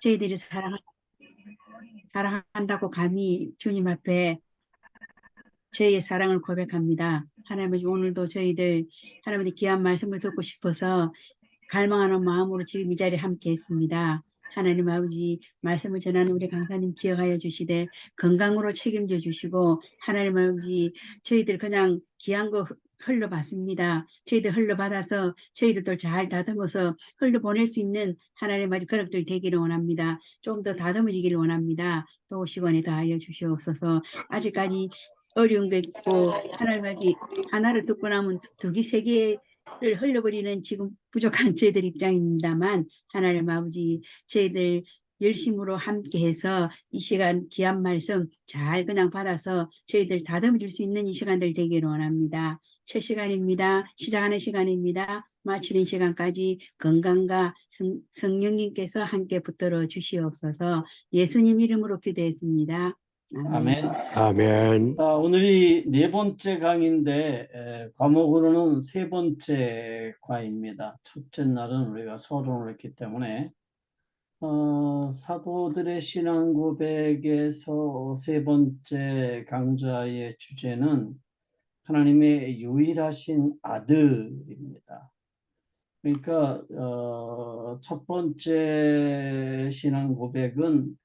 저희들이 사랑한다고 감히 주님 앞에 저희의 사랑을 고백합니다. 하나님 아버지 오늘도 저희들 하나님 아버지 귀한 말씀을 듣고 싶어서 갈망하는 마음으로 지금 이 자리에 함께 했습니다. 하나님 아버지 말씀을 전하는 우리 강사님 기억하여 주시되 건강으로 책임져 주시고 하나님 아버지 저희들 그냥 귀한 거 흘려받습니다. 저희들 흘려받아서 저희들도 잘 다듬어서 흘려보낼 수 있는 하나님 아버지 그릇들 되기를 원합니다. 좀 더 다듬어지기를 원합니다. 또 시간에 다하여 주시옵소서. 아직까지 어려운 게 있고 하나님 아버지 하나를 듣고 나면 두 개, 세 개, 를 흘려버리는 지금 부족한 저희들 입장입니다만 하나님 아버지 저희들 열심으로 함께해서 이 시간 귀한 말씀 잘 그냥 받아서 저희들 다듬어 줄 수 있는 이 시간들 되기를 원합니다. 첫 시간입니다. 시작하는 시간입니다. 마치는 시간까지 건강과 성령님께서 함께 붙들어 주시옵소서. 예수님 이름으로 기도했습니다. 아멘. 아멘. 아멘. 오늘이 네 번째 강의인데 과목으로는 세 번째 과입니다. 첫째 날은 우리가 서론을 했기 때문에 사도들의 신앙 고백에서 세 번째 강좌의 주제는 하나님의 유일하신 아들입니다. 그러니까 첫 번째 신앙 고백은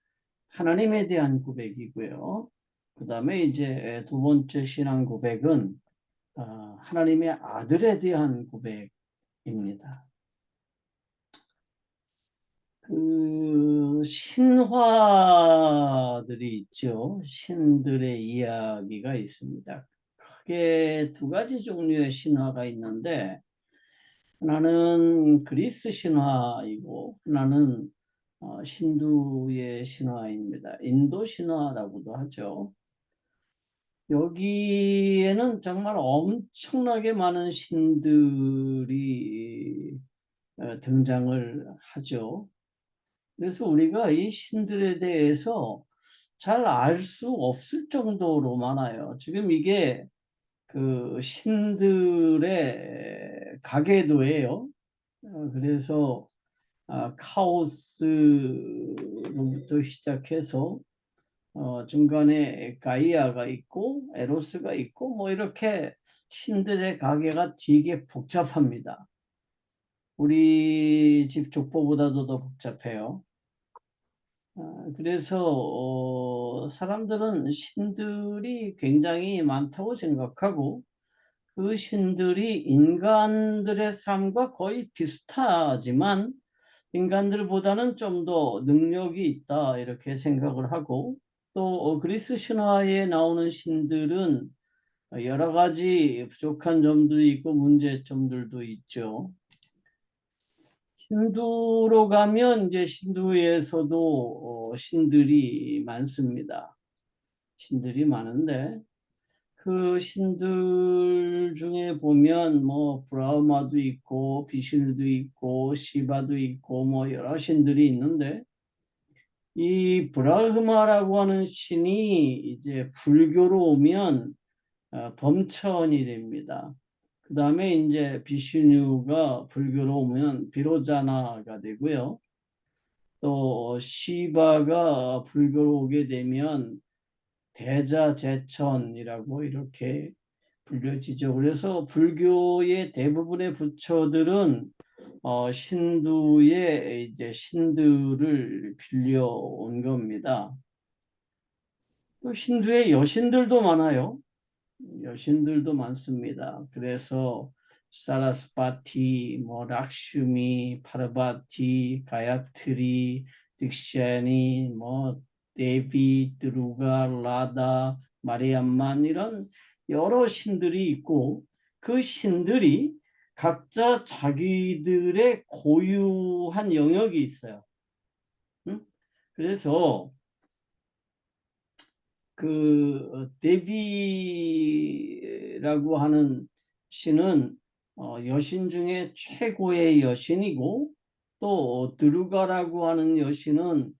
하나님에 대한 고백이고요. 그 다음에 이제 두 번째 신앙 고백은 하나님의 아들에 대한 고백입니다. 그 신화들이 있죠. 신들의 이야기가 있습니다. 크게 두 가지 종류의 신화가 있는데 하나는 그리스 신화이고 하나는 힌두의 신화입니다. 인도 신화라고도 하죠. 여기에는 정말 엄청나게 많은 신들이 등장을 하죠. 그래서 우리가 이 신들에 대해서 잘 알 수 없을 정도로 많아요. 지금 이게 그 신들의 가계도예요. 그래서 카오스로부터 시작해서 중간에 가이아가 있고 에로스가 있고 뭐 이렇게 신들의 가계가 되게 복잡합니다. 우리 집 족보보다도 더 복잡해요. 그래서 사람들은 신들이 굉장히 많다고 생각하고 그 신들이 인간들의 삶과 거의 비슷하지만 인간들보다는 좀 더 능력이 있다 이렇게 생각을 하고 또 그리스 신화에 나오는 신들은 여러 가지 부족한 점도 있고 문제점들도 있죠. 힌두로 가면 이제 힌두에서도 신들이 많습니다. 신들이 많은데 그 신들 중에 보면 뭐 브라흐마도 있고 비슈누도 있고 시바도 있고 뭐 여러 신들이 있는데 이 브라흐마라고 하는 신이 이제 불교로 오면 범천이 됩니다. 그 다음에 이제 비슈누가 불교로 오면 비로자나가 되고요. 또 시바가 불교로 오게 되면 대자재천이라고 이렇게 불려지죠. 그래서 불교의 대부분의 부처들은 신두의 이제 신들을 빌려온 겁니다. 또 신두의 여신들도 많아요. 여신들도 많습니다. 그래서 사라스바티, 뭐 락슈미, 파르바티, 가야트리, 딕샤니, 뭐 데비, 드루가, 라다, 마리암만 이런 여러 신들이 있고 그 신들이 각자 자기들의 고유한 영역이 있어요. 응? 그래서 그 데비라고 하는 신은 여신 중에 최고의 여신이고 또 드루가라고 하는 여신은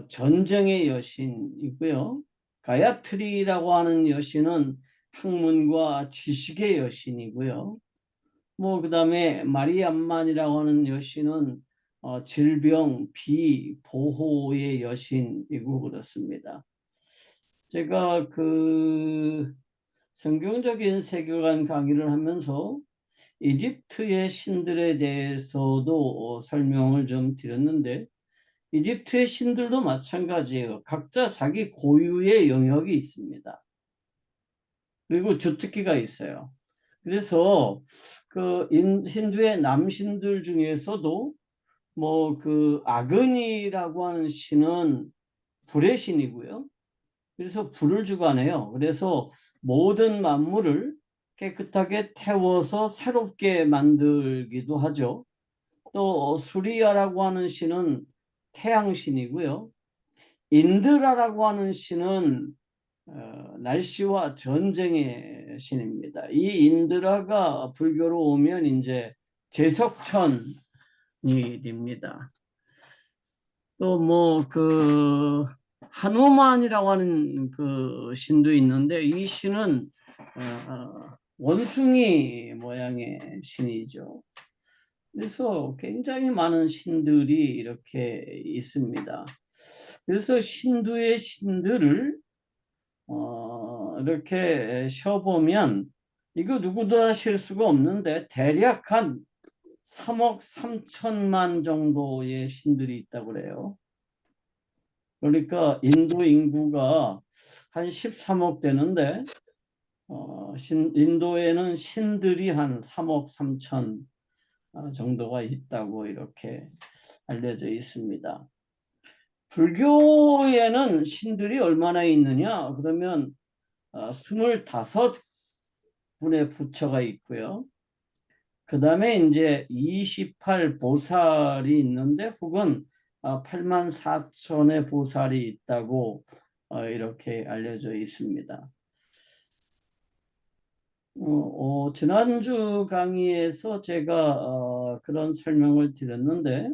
전쟁의 여신이고요. 가야트리라고 하는 여신은 학문과 지식의 여신이고요. 뭐 그다음에 마리암만이라고 하는 여신은 질병, 비, 보호의 여신이고 그렇습니다. 제가 그 성경적인 세계관 강의를 하면서 이집트의 신들에 대해서도 설명을 좀 드렸는데 이집트의 신들도 마찬가지예요. 각자 자기 고유의 영역이 있습니다. 그리고 주특기가 있어요. 그래서 그 힌두의 남신들 중에서도 뭐 그 아그니라고 하는 신은 불의 신이고요. 그래서 불을 주관해요. 그래서 모든 만물을 깨끗하게 태워서 새롭게 만들기도 하죠. 또 수리아라고 하는 신은 태양신이고요. 인드라라고 하는 신은 날씨와 전쟁의 신입니다. 이 인드라가 불교로 오면 이제 제석천이 됩니다. 또 뭐 그 하누만이라고 하는 그 신도 있는데 이 신은 원숭이 모양의 신이죠. 그래서 굉장히 많은 신들이 이렇게 있습니다. 그래서 신두의 신들을 이렇게 쉬어보면 이거 누구도 하실 수가 없는데 대략 한 3억 3천만 정도의 신들이 있다고 그래요. 그러니까 인도 인구가 한 13억 되는데 인도에는 신들이 한 3억 3천 정도가 있다고 이렇게 알려져 있습니다. 불교에는 신들이 얼마나 있느냐? 그러면 25분의 부처가 있고요. 그 다음에 이제 28 보살이 있는데 혹은 8만 4천의 보살이 있다고 이렇게 알려져 있습니다. 지난주 강의에서 제가 그런 설명을 드렸는데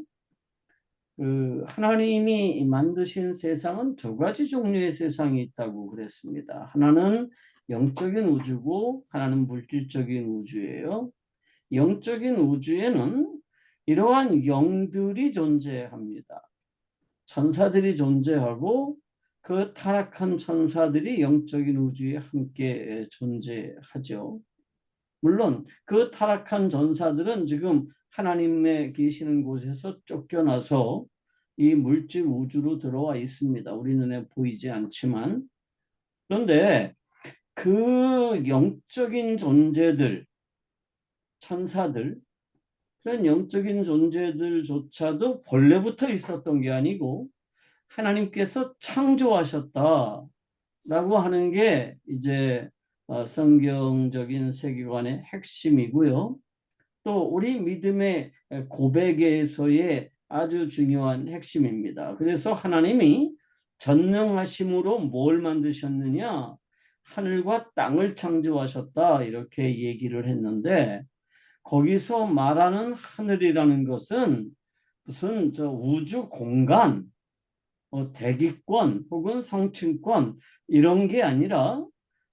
그 하나님이 만드신 세상은 두 가지 종류의 세상이 있다고 그랬습니다. 하나는 영적인 우주고 하나는 물질적인 우주예요. 영적인 우주에는 이러한 영들이 존재합니다. 천사들이 존재하고 그 타락한 천사들이 영적인 우주에 함께 존재하죠. 물론 그 타락한 전사들은 지금 하나님의 계시는 곳에서 쫓겨나서 이 물질 우주로 들어와 있습니다. 우리 눈에 보이지 않지만. 그런데 그 영적인 존재들, 천사들, 그런 영적인 존재들조차도 본래부터 있었던 게 아니고 하나님께서 창조하셨다라고 하는 게 이제 성경적인 세계관의 핵심이고요. 또 우리 믿음의 고백에서의 아주 중요한 핵심입니다. 그래서 하나님이 전능하심으로 뭘 만드셨느냐? 하늘과 땅을 창조하셨다 이렇게 얘기를 했는데 거기서 말하는 하늘이라는 것은 무슨 저 우주 공간, 대기권 혹은 성층권 이런 게 아니라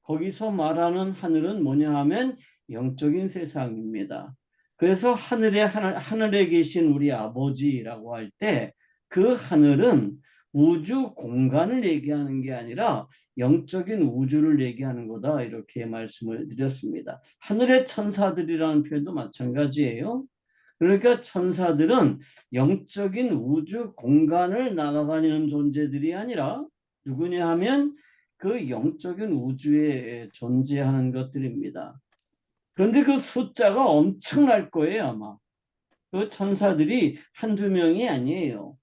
거기서 말하는 하늘은 뭐냐 하면 영적인 세상입니다. 그래서 하늘에 계신 우리 아버지라고 할 때 그 하늘은 우주 공간을 얘기하는 게 아니라 영적인 우주를 얘기하는 거다 이렇게 말씀을 드렸습니다. 하늘의 천사들이라는 표현도 마찬가지예요. 그러니까 천사들은 영적인 우주 공간을 날아다니는 존재들이 아니라 누구냐 하면 그 영적인 우주에 존재하는 것들입니다. 그런데 그 숫자가 엄청날 거예요, 아마. 그 천사들이 한두 명이 아니에요.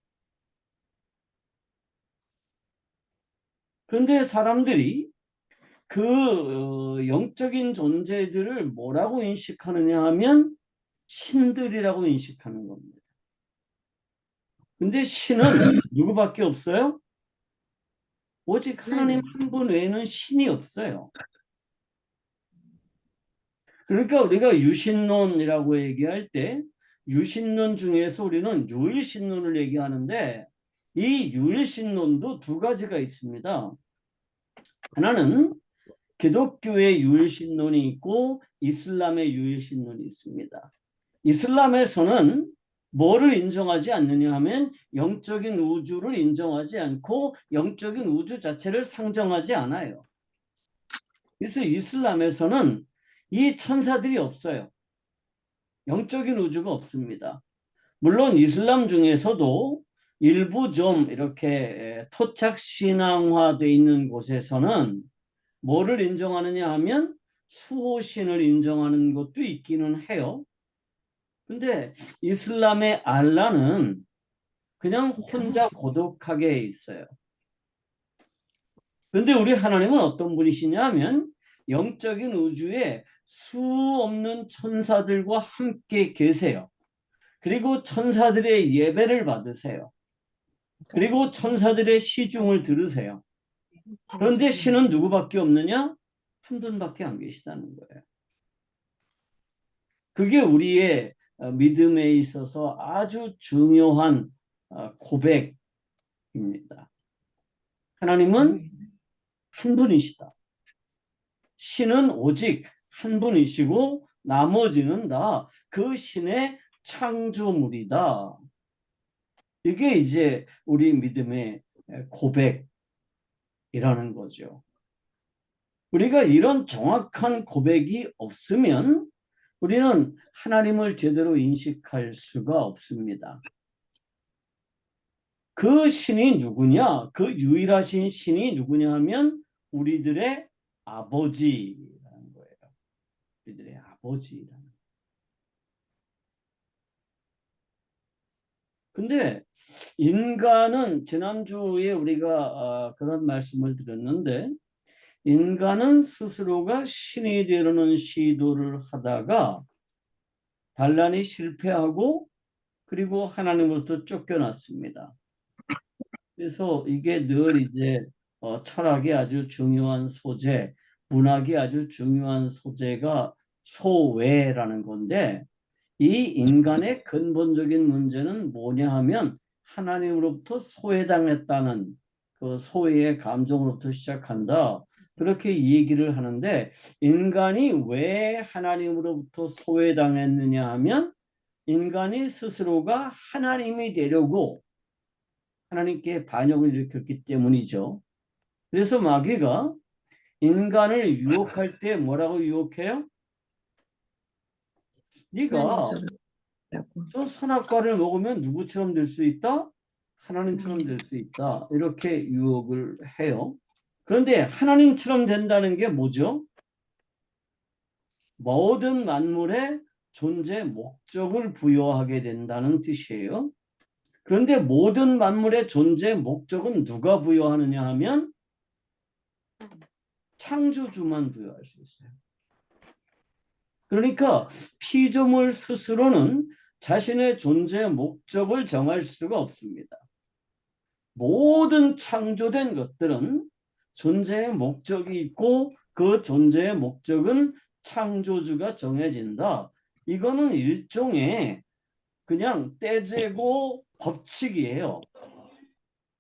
그런데 사람들이 그 영적인 존재들을 뭐라고 인식하느냐 하면 신들이라고 인식하는 겁니다. 근데 신은 누구밖에 없어요? 오직 하나님 한 분 외에는 신이 없어요. 그러니까 우리가 유신론이라고 얘기할 때 유신론 중에서 우리는 유일신론을 얘기하는데 이 유일신론도 두 가지가 있습니다. 하나는 기독교의 유일신론이 있고 이슬람의 유일신론이 있습니다. 이슬람에서는 뭐를 인정하지 않느냐 하면 영적인 우주를 인정하지 않고 영적인 우주 자체를 상정하지 않아요. 그래서 이슬람에서는 이 천사들이 없어요. 영적인 우주가 없습니다. 물론 이슬람 중에서도 일부 좀 이렇게 토착 신앙화되어 있는 곳에서는 뭐를 인정하느냐 하면 수호신을 인정하는 것도 있기는 해요. 근데 이슬람의 알라는 그냥 혼자 고독하게 있어요. 그런데 우리 하나님은 어떤 분이시냐 하면 영적인 우주에 수 없는 천사들과 함께 계세요. 그리고 천사들의 예배를 받으세요. 그리고 천사들의 시중을 들으세요. 그런데 신은 누구밖에 없느냐? 한 분밖에 안 계시다는 거예요. 그게 우리의 믿음에 있어서 아주 중요한 고백입니다. 하나님은 한 분이시다. 신은 오직 한 분이시고 나머지는 다 그 신의 창조물이다. 이게 이제 우리 믿음의 고백이라는 거죠. 우리가 이런 정확한 고백이 없으면 우리는 하나님을 제대로 인식할 수가 없습니다. 그 신이 누구냐? 그 유일하신 신이 누구냐 하면 우리들의 아버지라는 거예요. 우리들의 아버지라는. 근데 인간은 지난주에 우리가 그런 말씀을 드렸는데 인간은 스스로가 신이 되려는 시도를 하다가 단란히 실패하고 그리고 하나님으로부터 쫓겨났습니다. 그래서 이게 늘 이제 철학의 아주 중요한 소재, 문학의 아주 중요한 소재가 소외라는 건데 이 인간의 근본적인 문제는 뭐냐 하면 하나님으로부터 소외당했다는 그 소외의 감정으로부터 시작한다. 그렇게 얘기를 하는데 인간이 왜 하나님으로부터 소외당했느냐 하면 인간이 스스로가 하나님이 되려고 하나님께 반역을 일으켰기 때문이죠. 그래서 마귀가 인간을 유혹할 때 뭐라고 유혹해요? 네가 저 선악과를 먹으면 누구처럼 될 수 있다? 하나님처럼 될 수 있다. 이렇게 유혹을 해요. 그런데 하나님처럼 된다는 게 뭐죠? 모든 만물에 존재 목적을 부여하게 된다는 뜻이에요. 그런데 모든 만물의 존재 목적은 누가 부여하느냐 하면 창조주만 부여할 수 있어요. 그러니까 피조물 스스로는 자신의 존재 목적을 정할 수가 없습니다. 모든 창조된 것들은 존재의 목적이 있고 그 존재의 목적은 창조주가 정해진다. 이거는 일종의 그냥 떼재고 법칙이에요.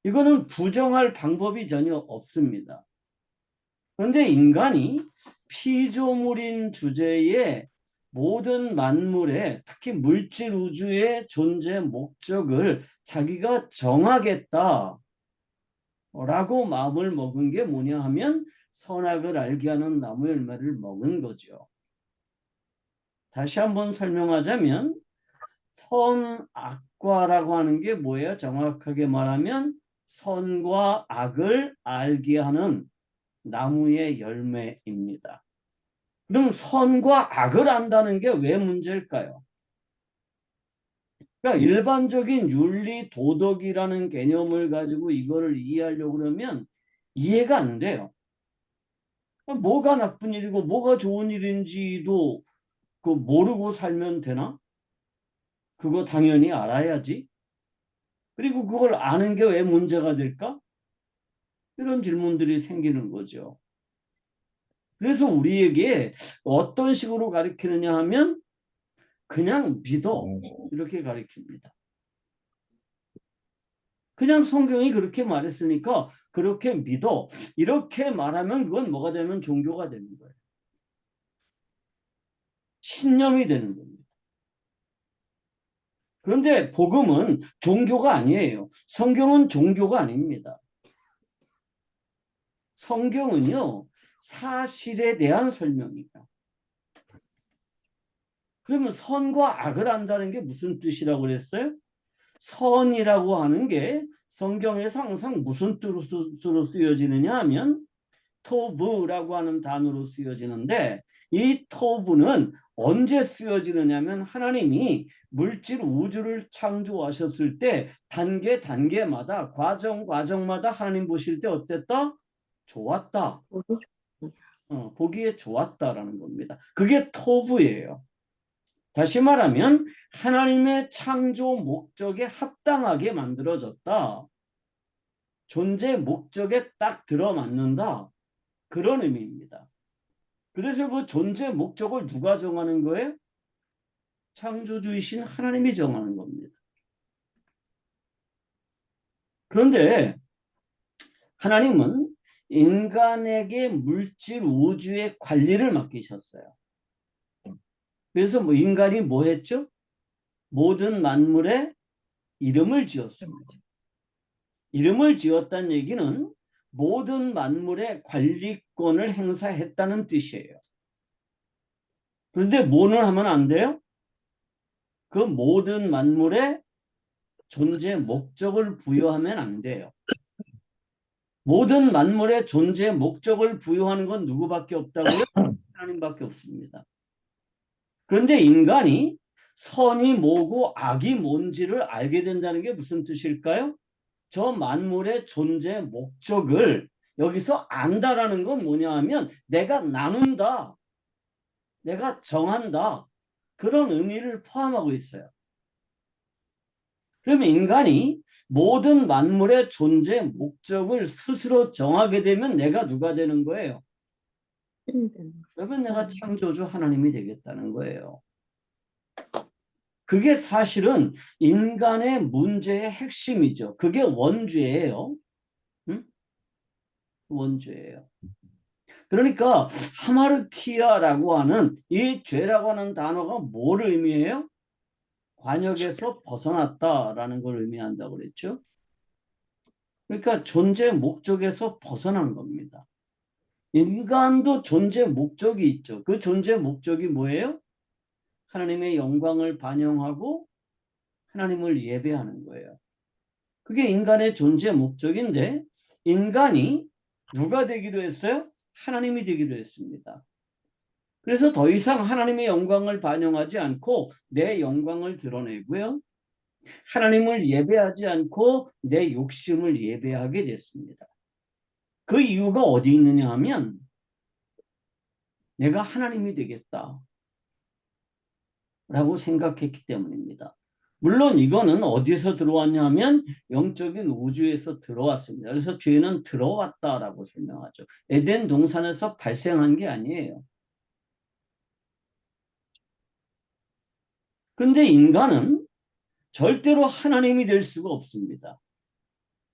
이거는 부정할 방법이 전혀 없습니다. 그런데 인간이 피조물인 주제에 모든 만물의 특히 물질 우주의 존재 목적을 자기가 정하겠다 라고 마음을 먹은 게 뭐냐 하면 선악을 알게 하는 나무 열매를 먹은 거죠. 다시 한번 설명하자면 선악과라고 하는 게 뭐예요? 정확하게 말하면 선과 악을 알게 하는 나무의 열매입니다. 그럼 선과 악을 안다는 게 왜 문제일까요? 그러니까 일반적인 윤리 도덕이라는 개념을 가지고 이거를 이해하려고 그러면 이해가 안 돼요. 뭐가 나쁜 일이고 뭐가 좋은 일인지도 그 모르고 살면 되나? 그거 당연히 알아야지. 그리고 그걸 아는 게 왜 문제가 될까? 이런 질문들이 생기는 거죠. 그래서 우리에게 어떤 식으로 가르치느냐 하면 그냥 믿어 이렇게 가르칩니다. 그냥 성경이 그렇게 말했으니까 그렇게 믿어 이렇게 말하면 그건 뭐가 되면 종교가 되는 거예요. 신념이 되는 겁니다. 그런데 복음은 종교가 아니에요. 성경은 종교가 아닙니다. 성경은요, 사실에 대한 설명이다. 그러면 선과 악을 안다는 게 무슨 뜻이라고 그랬어요? 선이라고 하는 게 성경에서 항상 무슨 뜻으로 쓰여지느냐 하면 토브라고 하는 단어로 쓰여지는데, 이 토브는 언제 쓰여지느냐면 하나님이 물질 우주를 창조하셨을 때 단계마다 과정마다 하나님 보실 때 어땠다? 좋았다. 보기에 좋았다라는 겁니다. 그게 토브예요. 다시 말하면 하나님의 창조 목적에 합당하게 만들어졌다. 존재 목적에 딱 들어맞는다. 그런 의미입니다. 그래서 그 존재 목적을 누가 정하는 거예요? 창조주이신 하나님이 정하는 겁니다. 그런데 하나님은 인간에게 물질 우주의 관리를 맡기셨어요. 그래서 인간이 뭐 했죠? 모든 만물에 이름을 지었습니다. 이름을 지었다는 얘기는 모든 만물의 관리권을 행사했다는 뜻이에요. 그런데 뭐는 하면 안 돼요? 그 모든 만물의 존재 목적을 부여하면 안 돼요. 모든 만물의 존재 목적을 부여하는 건 누구밖에 없다고요? 하나님밖에 없습니다. 그런데 인간이 선이 뭐고 악이 뭔지를 알게 된다는 게 무슨 뜻일까요? 저 만물의 존재 목적을 여기서 안다라는 건 뭐냐 하면 내가 나눈다, 내가 정한다, 그런 의미를 포함하고 있어요. 그러면 인간이 모든 만물의 존재 목적을 스스로 정하게 되면 내가 누가 되는 거예요? 그러면 내가 창조주 하나님이 되겠다는 거예요. 그게 사실은 인간의 문제의 핵심이죠. 그게 원죄예요. 응? 원죄예요. 그러니까 하마르티아라고 하는 이 죄라고 하는 단어가 뭐를 의미해요? 관역에서 벗어났다라는 걸 의미한다고 그랬죠. 그러니까 존재 목적에서 벗어난 겁니다. 인간도 존재 목적이 있죠. 그 존재 목적이 뭐예요? 하나님의 영광을 반영하고 하나님을 예배하는 거예요. 그게 인간의 존재 목적인데 인간이 누가 되기로 했어요? 하나님이 되기로 했습니다. 그래서 더 이상 하나님의 영광을 반영하지 않고 내 영광을 드러내고요. 하나님을 예배하지 않고 내 욕심을 예배하게 됐습니다. 그 이유가 어디 있느냐 하면 내가 하나님이 되겠다 라고 생각했기 때문입니다. 물론 이거는 어디서 들어왔냐 하면 영적인 우주에서 들어왔습니다. 그래서 죄는 들어왔다라고 설명하죠. 에덴 동산에서 발생한 게 아니에요. 그런데 인간은 절대로 하나님이 될 수가 없습니다.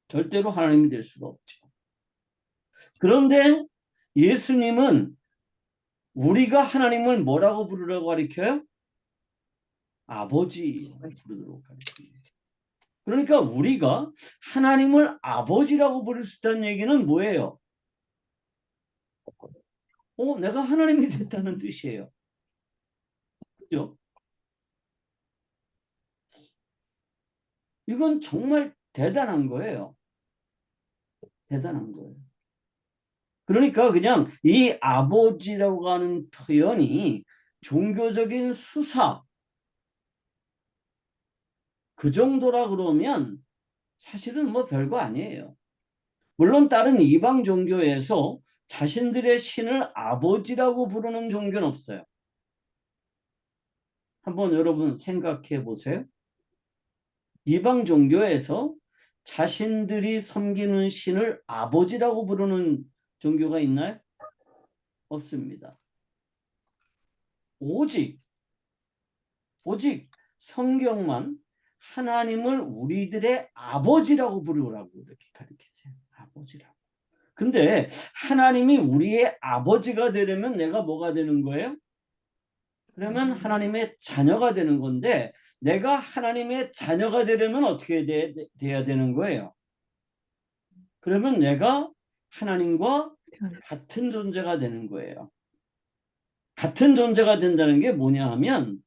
절대로 하나님이 될 수가 없죠. 그런데 예수님은 우리가 하나님을 뭐라고 부르라고 가르쳐요? 아버지 부르도록 가르칩니다. 그러니까 우리가 하나님을 아버지라고 부를 수 있다는 얘기는 뭐예요? 내가 하나님이 됐다는 뜻이에요. 그죠? 이건 정말 대단한 거예요. 대단한 거예요. 그러니까 그냥 이 아버지라고 하는 표현이 종교적인 수사 그 정도라 그러면 사실은 뭐 별거 아니에요. 물론 다른 이방 종교에서 자신들의 신을 아버지라고 부르는 종교는 없어요. 한번 여러분 생각해 보세요. 이방 종교에서 자신들이 섬기는 신을 아버지라고 부르는 종교가 있나요? 없습니다. 오직 성경만 하나님을 우리들의 아버지라고 부르라고 이렇게 가르치세요. 아버지라고. 근데 하나님이 우리의 아버지가 되려면 내가 뭐가 되는 거예요? 그러면 하나님의 자녀가 되는 건데 내가 하나님의 자녀가 되려면 어떻게 돼야 되는 거예요? 그러면 내가 하나님과 같은 존재가 되는 거예요. 같은 존재가 된다는 게 뭐냐 하면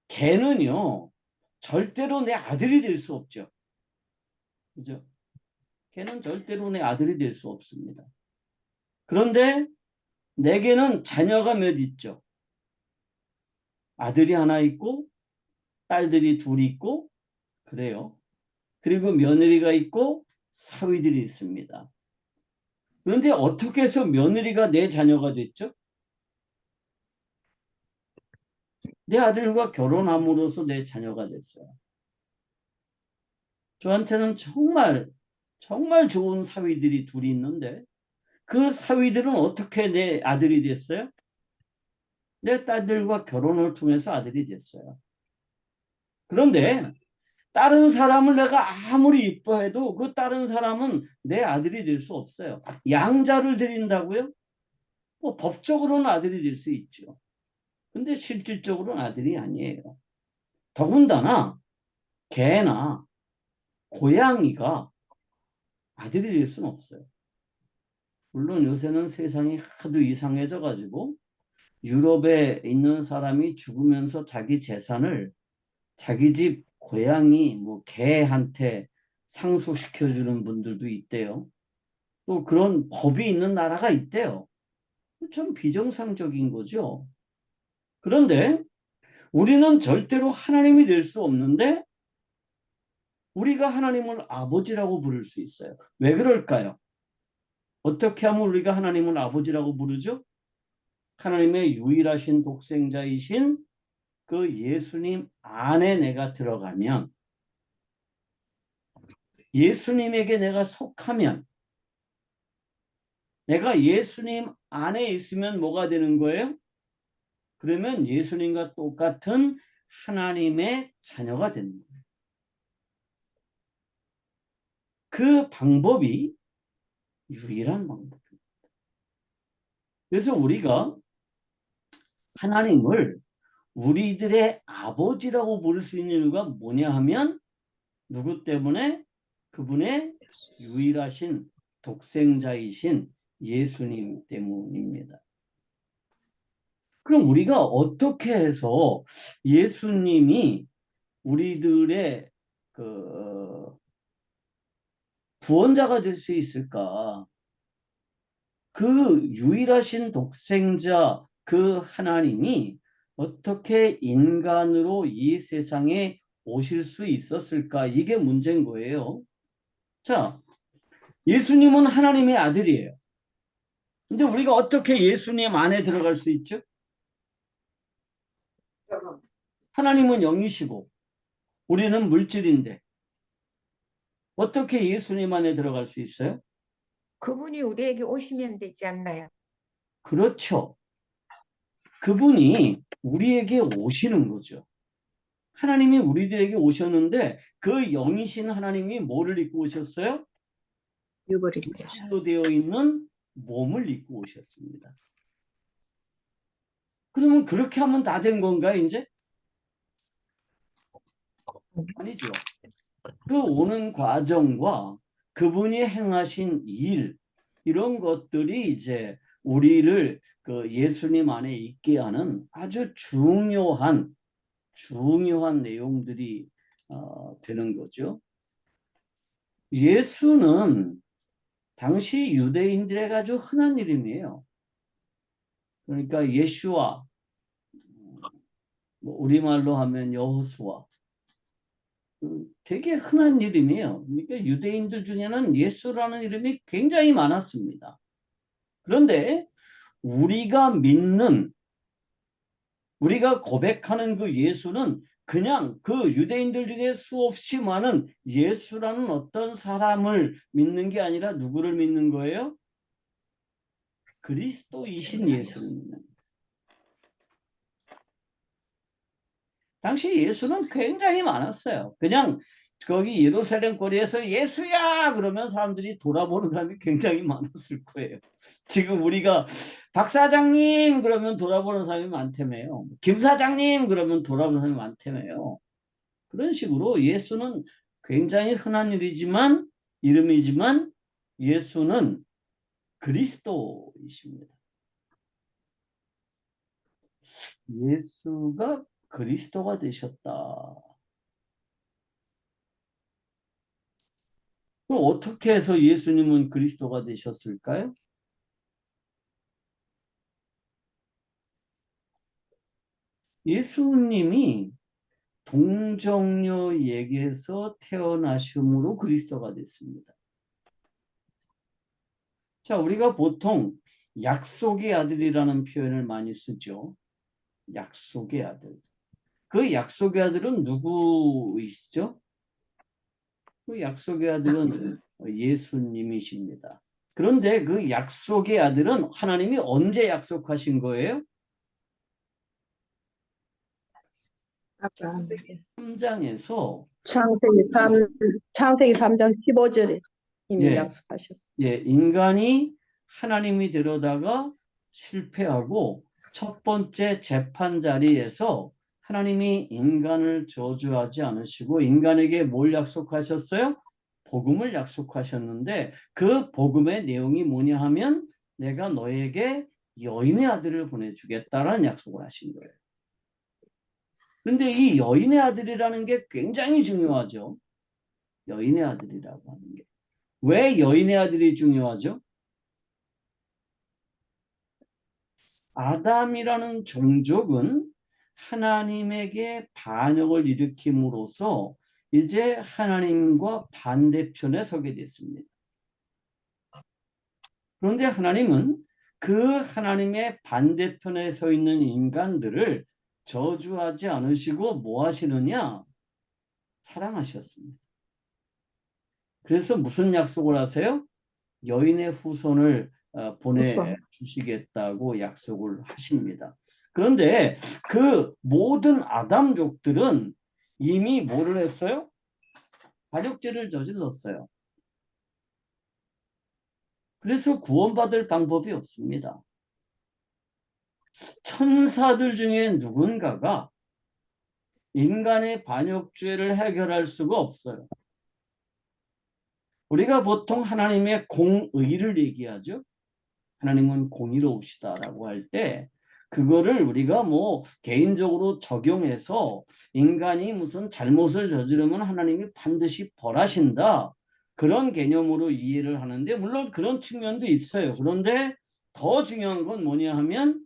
걔는요 절대로 내 아들이 될 수 없죠. 그죠? 걔는 절대로 내 아들이 될 수 없습니다. 그런데 내게는 자녀가 몇 있죠? 아들이 하나 있고 딸들이 둘 있고 그래요. 그리고 며느리가 있고 사위들이 있습니다. 그런데 어떻게 해서 며느리가 내 자녀가 됐죠? 내 아들과 결혼함으로써 내 자녀가 됐어요. 저한테는 정말 정말 좋은 사위들이 둘이 있는데 그 사위들은 어떻게 내 아들이 됐어요? 내 딸들과 결혼을 통해서 아들이 됐어요. 그런데 다른 사람을 내가 아무리 이뻐해도 그 다른 사람은 내 아들이 될 수 없어요. 양자를 드린다고요? 뭐 법적으로는 아들이 될 수 있죠. 근데 실질적으로는 아들이 아니에요. 더군다나 개나 고양이가 아들이 될 수는 없어요. 물론 요새는 세상이 하도 이상해져 가지고 유럽에 있는 사람이 죽으면서 자기 재산을 자기 집 고양이 뭐 개한테 상속시켜 주는 분들도 있대요. 또 그런 법이 있는 나라가 있대요. 참 비정상적인 거죠. 그런데 우리는 절대로 하나님이 될 수 없는데 우리가 하나님을 아버지라고 부를 수 있어요. 왜 그럴까요? 어떻게 하면 우리가 하나님을 아버지라고 부르죠? 하나님의 유일하신 독생자이신 그 예수님 안에 내가 들어가면 예수님에게 내가 속하면 내가 예수님 안에 있으면 뭐가 되는 거예요? 그러면 예수님과 똑같은 하나님의 자녀가 되는 거예요. 그 방법이 유일한 방법입니다. 그래서 우리가 하나님을 우리들의 아버지라고 부를 수 있는 이유가 뭐냐 하면 누구 때문에? 그분의 유일하신 독생자이신 예수님 때문입니다. 그럼 우리가 어떻게 해서 예수님이 우리들의 그 구원자가 될 수 있을까? 그 유일하신 독생자 그 하나님이 어떻게 인간으로 이 세상에 오실 수 있었을까? 이게 문제인 거예요. 자, 예수님은 하나님의 아들이에요. 근데 우리가 어떻게 예수님 안에 들어갈 수 있죠? 하나님은 영이시고 우리는 물질인데 어떻게 예수님 안에 들어갈 수 있어요? 그분이 우리에게 오시면 되지 않나요? 그렇죠. 그분이 우리에게 오시는 거죠. 하나님이 우리들에게 오셨는데 그 영이신 하나님이 뭐를 입고 오셨어요? 육을 육신로 되어 있는 몸을 입고 오셨습니다. 그러면 그렇게 하면 다 된 건가 이제? 아니죠. 그 오는 과정과 그분이 행하신 일 이런 것들이 이제 우리를 그 예수님 안에 있게 하는 아주 중요한 내용들이 되는 거죠. 예수는 당시 유대인들에게 아주 흔한 이름이에요. 그러니까 예슈와 뭐 우리말로 하면 여호수아 되게 흔한 이름이에요. 그러니까 유대인들 중에는 예수라는 이름이 굉장히 많았습니다. 그런데 우리가 믿는 우리가 고백하는 그 예수는 그냥 그 유대인들 중에 수없이 많은 예수라는 어떤 사람을 믿는 게 아니라 누구를 믿는 거예요? 그리스도이신 예수를 믿는 거예요. 당시 예수는 굉장히 많았어요. 그냥 거기 예루살렘 거리에서 예수야 그러면 사람들이 돌아보는 사람이 굉장히 많았을 거예요. 지금 우리가 박 사장님 그러면 돌아보는 사람이 많다며요. 김 사장님 그러면 돌아보는 사람이 많다며요. 그런 식으로 예수는 굉장히 흔한 일이지만 이름이지만 예수는 그리스도이십니다. 예수가 그리스도가 되셨다. 그럼 어떻게 해서 예수님은 그리스도가 되셨을까요? 예수님이 동정녀에게서 태어나심으로 그리스도가 됐습니다. 자, 우리가 보통 약속의 아들이라는 표현을 많이 쓰죠. 약속의 아들. 그 약속의 아들은 누구이시죠? 그 약속의 아들은 예수님이십니다. 그런데 그 약속의 아들은 하나님이 언제 약속하신 거예요? 아까 3장에서 창세기 3장 15절에 이미 예, 약속하셨어요. 인간이 하나님이 되려다가 실패하고 첫 번째 재판 자리에서 하나님이 인간을 저주하지 않으시고 인간에게 뭘 약속하셨어요? 복음을 약속하셨는데 그 복음의 내용이 뭐냐 하면 내가 너에게 여인의 아들을 보내주겠다라는 약속을 하신 거예요. 그런데 이 여인의 아들이라는 게 굉장히 중요하죠. 여인의 아들이라고 하는 게. 왜 여인의 아들이 중요하죠? 아담이라는 종족은 하나님에게 반역을 일으킴으로써 이제 하나님과 반대편에 서게 됐습니다. 그런데 하나님은 그 하나님의 반대편에 서 있는 인간들을 저주하지 않으시고 뭐 하시느냐? 사랑하셨습니다. 그래서 무슨 약속을 하세요? 여인의 후손을 보내주시겠다고 약속을 하십니다. 그런데 그 모든 아담족들은 이미 뭐를 했어요? 반역죄를 저질렀어요. 그래서 구원받을 방법이 없습니다. 천사들 중에 누군가가 인간의 반역죄를 해결할 수가 없어요. 우리가 보통 하나님의 공의를 얘기하죠. 하나님은 공의로우시다라고 할 때 그거를 우리가 뭐 개인적으로 적용해서 인간이 무슨 잘못을 저지르면 하나님이 반드시 벌하신다. 그런 개념으로 이해를 하는데 물론 그런 측면도 있어요. 그런데 더 중요한 건 뭐냐 하면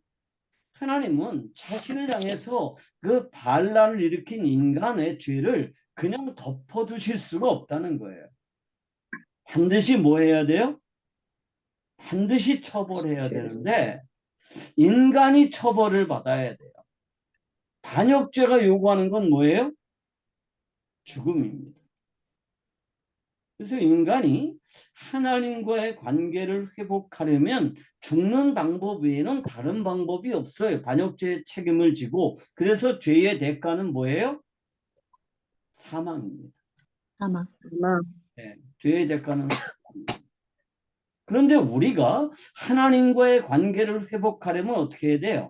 하나님은 자신을 향해서 그 반란을 일으킨 인간의 죄를 그냥 덮어두실 수가 없다는 거예요. 반드시 뭐 해야 돼요? 반드시 처벌해야 되는데 인간이 처벌을 받아야 돼요. 반역죄가 요구하는 건 뭐예요? 죽음입니다. 그래서 인간이 하나님과의 관계를 회복하려면 죽는 방법 외에는 다른 방법이 없어요. 반역죄의 책임을 지고 그래서 죄의 대가는 뭐예요? 사망입니다. 아마 네, 죄의 대가는 사망입니다. 그런데 우리가 하나님과의 관계를 회복하려면 어떻게 해야 돼요?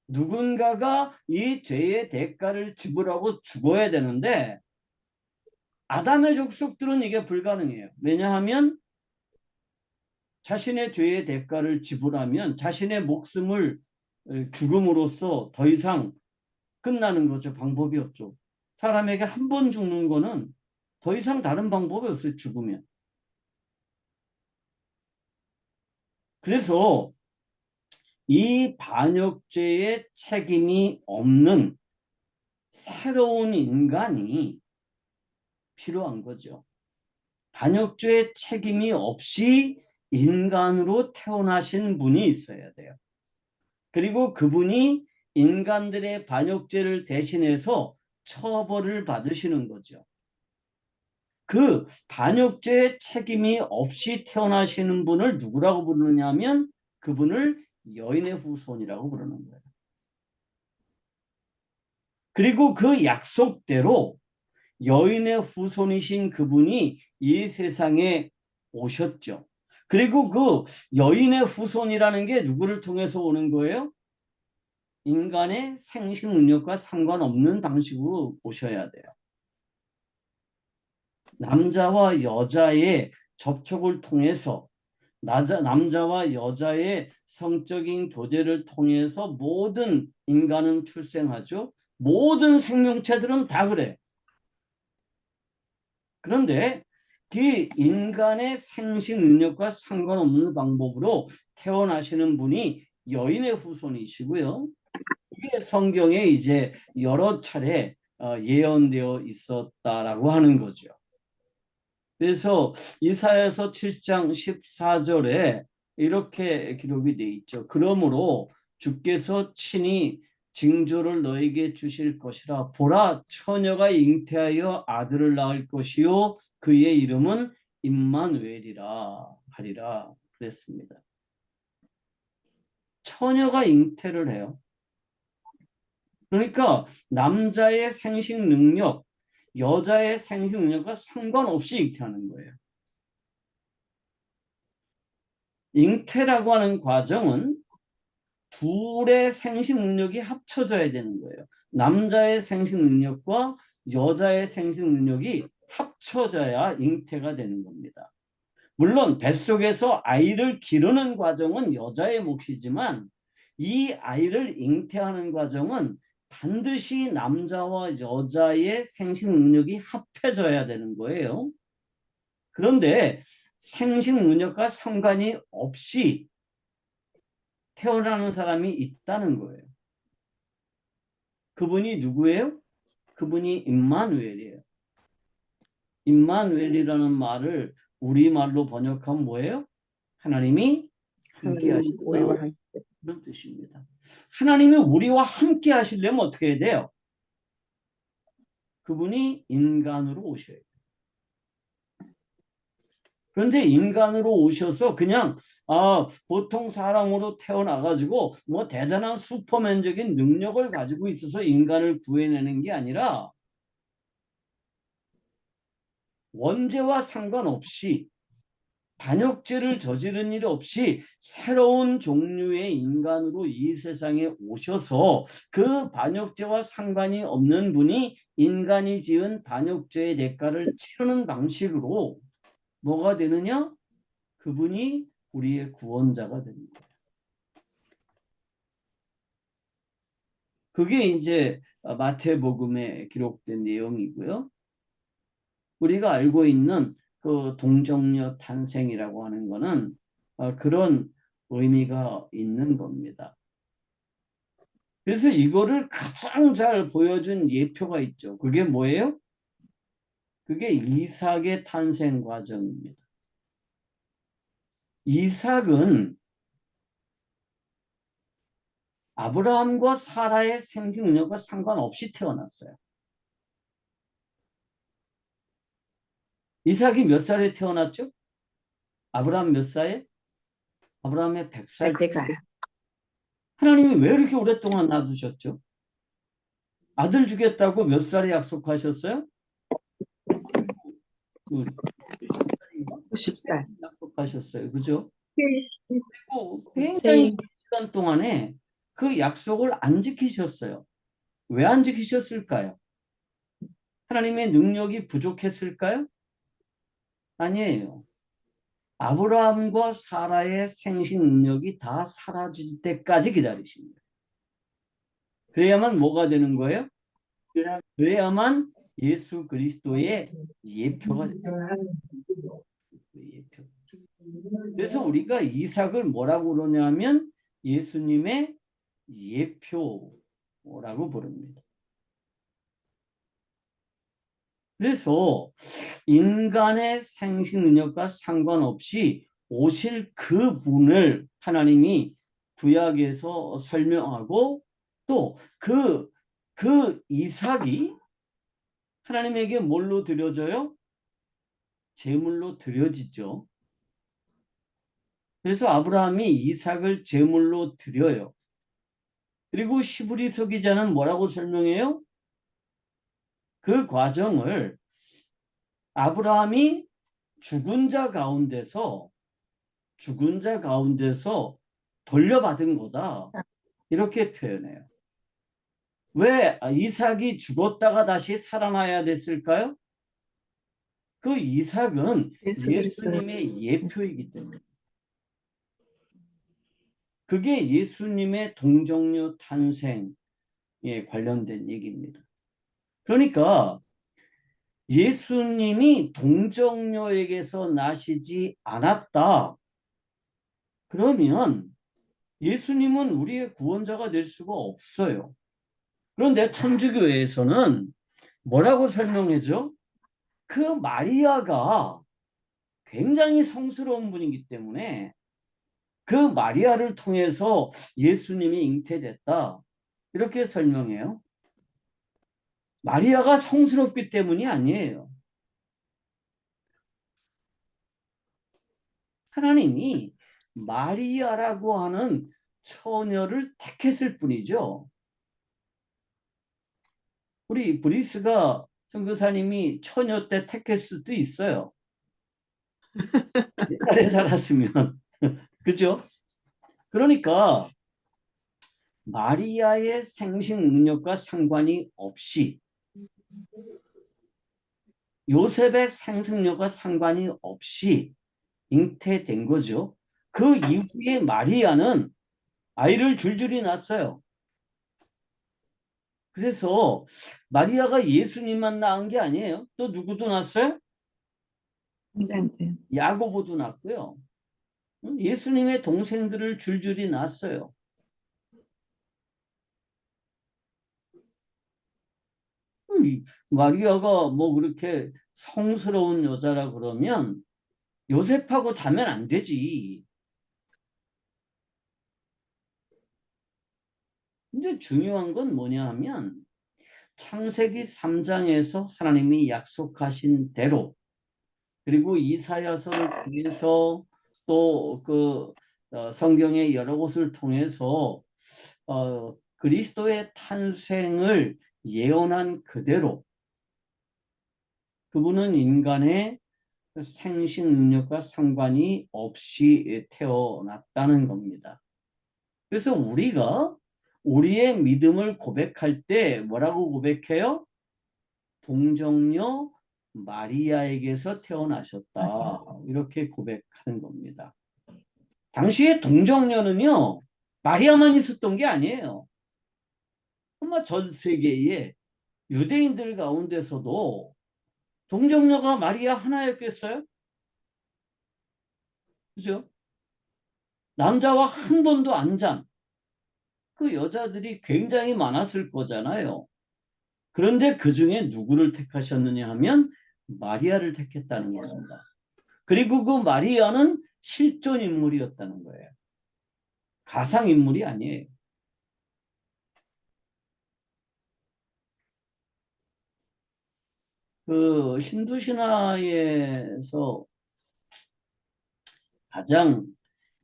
누군가가 이 죄의 대가를 지불하고 죽어야 되는데 아담의 족속들은 이게 불가능해요. 왜냐하면 자신의 죄의 대가를 지불하면 자신의 목숨을 죽음으로써 더 이상 끝나는 거죠. 방법이 없죠. 사람에게 한 번 죽는 거는 더 이상 다른 방법이 없어요. 죽으면. 그래서 이 반역죄의 책임이 없는 새로운 인간이 필요한 거죠. 반역죄의 책임이 없이 인간으로 태어나신 분이 있어야 돼요. 그리고 그분이 인간들의 반역죄를 대신해서 처벌을 받으시는 거죠. 그 반역죄의 책임이 없이 태어나시는 분을 누구라고 부르느냐 하면 그분을 여인의 후손이라고 부르는 거예요. 그리고 그 약속대로 여인의 후손이신 그분이 이 세상에 오셨죠. 그리고 그 여인의 후손이라는 게 누구를 통해서 오는 거예요? 인간의 생식 능력과 상관없는 방식으로 보셔야 돼요. 남자와 여자의 접촉을 통해서 남자와 여자의 성적인 교제를 통해서 모든 인간은 출생하죠. 모든 생명체들은 다 그래. 그런데 그 인간의 생식 능력과 상관없는 방법으로 태어나시는 분이 여인의 후손이시고요. 이게 성경에 이제 여러 차례 예언되어 있었다라고 하는 거죠. 그래서 이사야서 7장 14절에 이렇게 기록이 돼 있죠. 그러므로 주께서 친히 징조를 너에게 주실 것이라. 보라, 처녀가 잉태하여 아들을 낳을 것이요 그의 이름은 임마누엘이라 하리라 그랬습니다. 처녀가 잉태를 해요. 그러니까 남자의 생식 능력, 여자의 생식 능력과 상관없이 잉태하는 거예요. 잉태라고 하는 과정은 둘의 생식 능력이 합쳐져야 되는 거예요. 남자의 생식 능력과 여자의 생식 능력이 합쳐져야 잉태가 되는 겁니다. 물론 뱃속에서 아이를 기르는 과정은 여자의 몫이지만 이 아이를 잉태하는 과정은 반드시 남자와 여자의 생식 능력이 합해져야 되는 거예요. 그런데 생식 능력과 상관이 없이 태어나는 사람이 있다는 거예요. 그분이 누구예요? 그분이 임마누엘이에요. 임마누엘이라는 말을 우리말로 번역하면 뭐예요? 하나님이 함께 하신다. 우리와 함께. 그런 뜻입니다. 하나님이 우리와 함께 하시려면 어떻게 해야 돼요? 그분이 인간으로 오셔야 돼요. 그런데 인간으로 오셔서 그냥 보통 사람으로 태어나가지고 뭐 대단한 슈퍼맨적인 능력을 가지고 있어서 인간을 구해내는 게 아니라 원죄와 상관없이 반역죄를 저지른 일 없이 새로운 종류의 인간으로 이 세상에 오셔서 그 반역죄와 상관이 없는 분이 인간이 지은 반역죄의 대가를 치르는 방식으로 뭐가 되느냐? 그분이 우리의 구원자가 됩니다. 그게 이제 마태복음에 기록된 내용이고요. 우리가 알고 있는 그 동정녀 탄생이라고 하는 거는 그런 의미가 있는 겁니다. 그래서 이거를 가장 잘 보여준 예표가 있죠. 그게 뭐예요? 그게 이삭의 탄생 과정입니다. 이삭은 아브라함과 사라의 생식능력과 상관없이 태어났어요. 이삭이 몇 살에 태어났죠? 아브라함 몇 살에? 아브라함의 100살. 100살. 하나님이 왜 이렇게 오랫동안 놔두셨죠? 아들 주겠다고 몇 살에 약속하셨어요? 90살. 약속하셨어요. 그죠? 그리고 굉장히 긴 시간 동안에 그 약속을 안 지키셨어요. 왜 안 지키셨을까요? 하나님의 능력이 부족했을까요? 아니에요. 아브라함과 사라의 생식 능력이 다 사라질 때까지 기다리십니다. 그래야만 뭐가 되는 거예요? 그래야만 예수 그리스도의 예표가 됩니다. 예표. 그래서 우리가 이삭을 뭐라고 그러냐면 예수님의 예표라고 부릅니다. 그래서 인간의 생식 능력과 상관없이 오실 그분을 하나님이 구약에서 설명하고 또 그 이삭이 하나님에게 뭘로 드려져요? 제물로 드려지죠. 그래서 아브라함이 이삭을 제물로 드려요. 그리고 히브리서 기자는 뭐라고 설명해요? 그 과정을 아브라함이 죽은 자 가운데서 돌려받은 거다. 이렇게 표현해요. 왜 이삭이 죽었다가 다시 살아나야 됐을까요? 그 이삭은 예수 그리스도. 예수님의 예표이기 때문에. 그게 예수님의 동정녀 탄생에 관련된 얘기입니다. 그러니까 예수님이 동정녀에게서 나시지 않았다. 그러면 예수님은 우리의 구원자가 될 수가 없어요. 그런데 천주교에서는 뭐라고 설명해줘? 그 마리아가 굉장히 성스러운 분이기 때문에 그 마리아를 통해서 예수님이 잉태됐다. 이렇게 설명해요. 마리아가 성스럽기 때문이 아니에요. 하나님이 마리아라고 하는 처녀를 택했을 뿐이죠. 우리 브리스가 선교사님이 처녀 때 택했을 수도 있어요. 옛날에 살았으면. 그죠? 그러니까 마리아의 생식 능력과 상관이 없이 요셉의 생식력과 상관이 없이 잉태된 거죠. 그 이후에 마리아는 아이를 줄줄이 낳았어요. 그래서 마리아가 예수님만 낳은 게 아니에요. 또 누구도 낳았어요? 성장대. 야고보도 낳았고요. 예수님의 동생들을 줄줄이 낳았어요. 마리아가 뭐 그렇게 성스러운 여자라 그러면 요셉하고 자면 안 되지. 근데 중요한 건 뭐냐 하면 창세기 3장에서 하나님이 약속하신 대로 그리고 이사야서를 통해서 또 그 성경의 여러 곳을 통해서 그리스도의 탄생을 예언한 그대로 그분은 인간의 생식 능력과 상관이 없이 태어났다는 겁니다. 그래서 우리가 우리의 믿음을 고백할 때 뭐라고 고백해요? 동정녀 마리아에게서 태어나셨다. 이렇게 고백하는 겁니다. 당시에 동정녀는요. 마리아만 있었던 게 아니에요. 아마 전 세계의 유대인들 가운데서도 동정녀가 마리아 하나였겠어요? 그죠? 남자와 한 번도 안 잔 그 여자들이 굉장히 많았을 거잖아요. 그런데 그 중에 누구를 택하셨느냐 하면 마리아를 택했다는 겁니다. 그리고 그 마리아는 실존 인물이었다는 거예요. 가상 인물이 아니에요. 그 힌두 신화에서 가장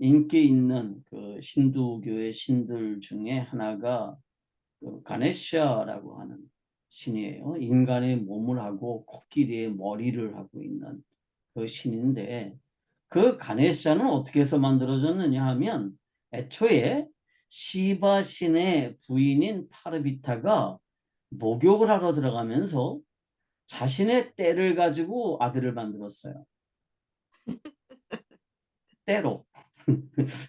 인기 있는 그 힌두교의 신들 중에 하나가 그 가네샤라고 하는 신이에요. 인간의 몸을 하고 코끼리의 머리를 하고 있는 그 신인데 그 가네샤는 어떻게 해서 만들어졌느냐 하면 애초에 시바 신의 부인인 파르비타가 목욕을 하러 들어가면서 자신의 떼를 가지고 아들을 만들었어요. 떼로.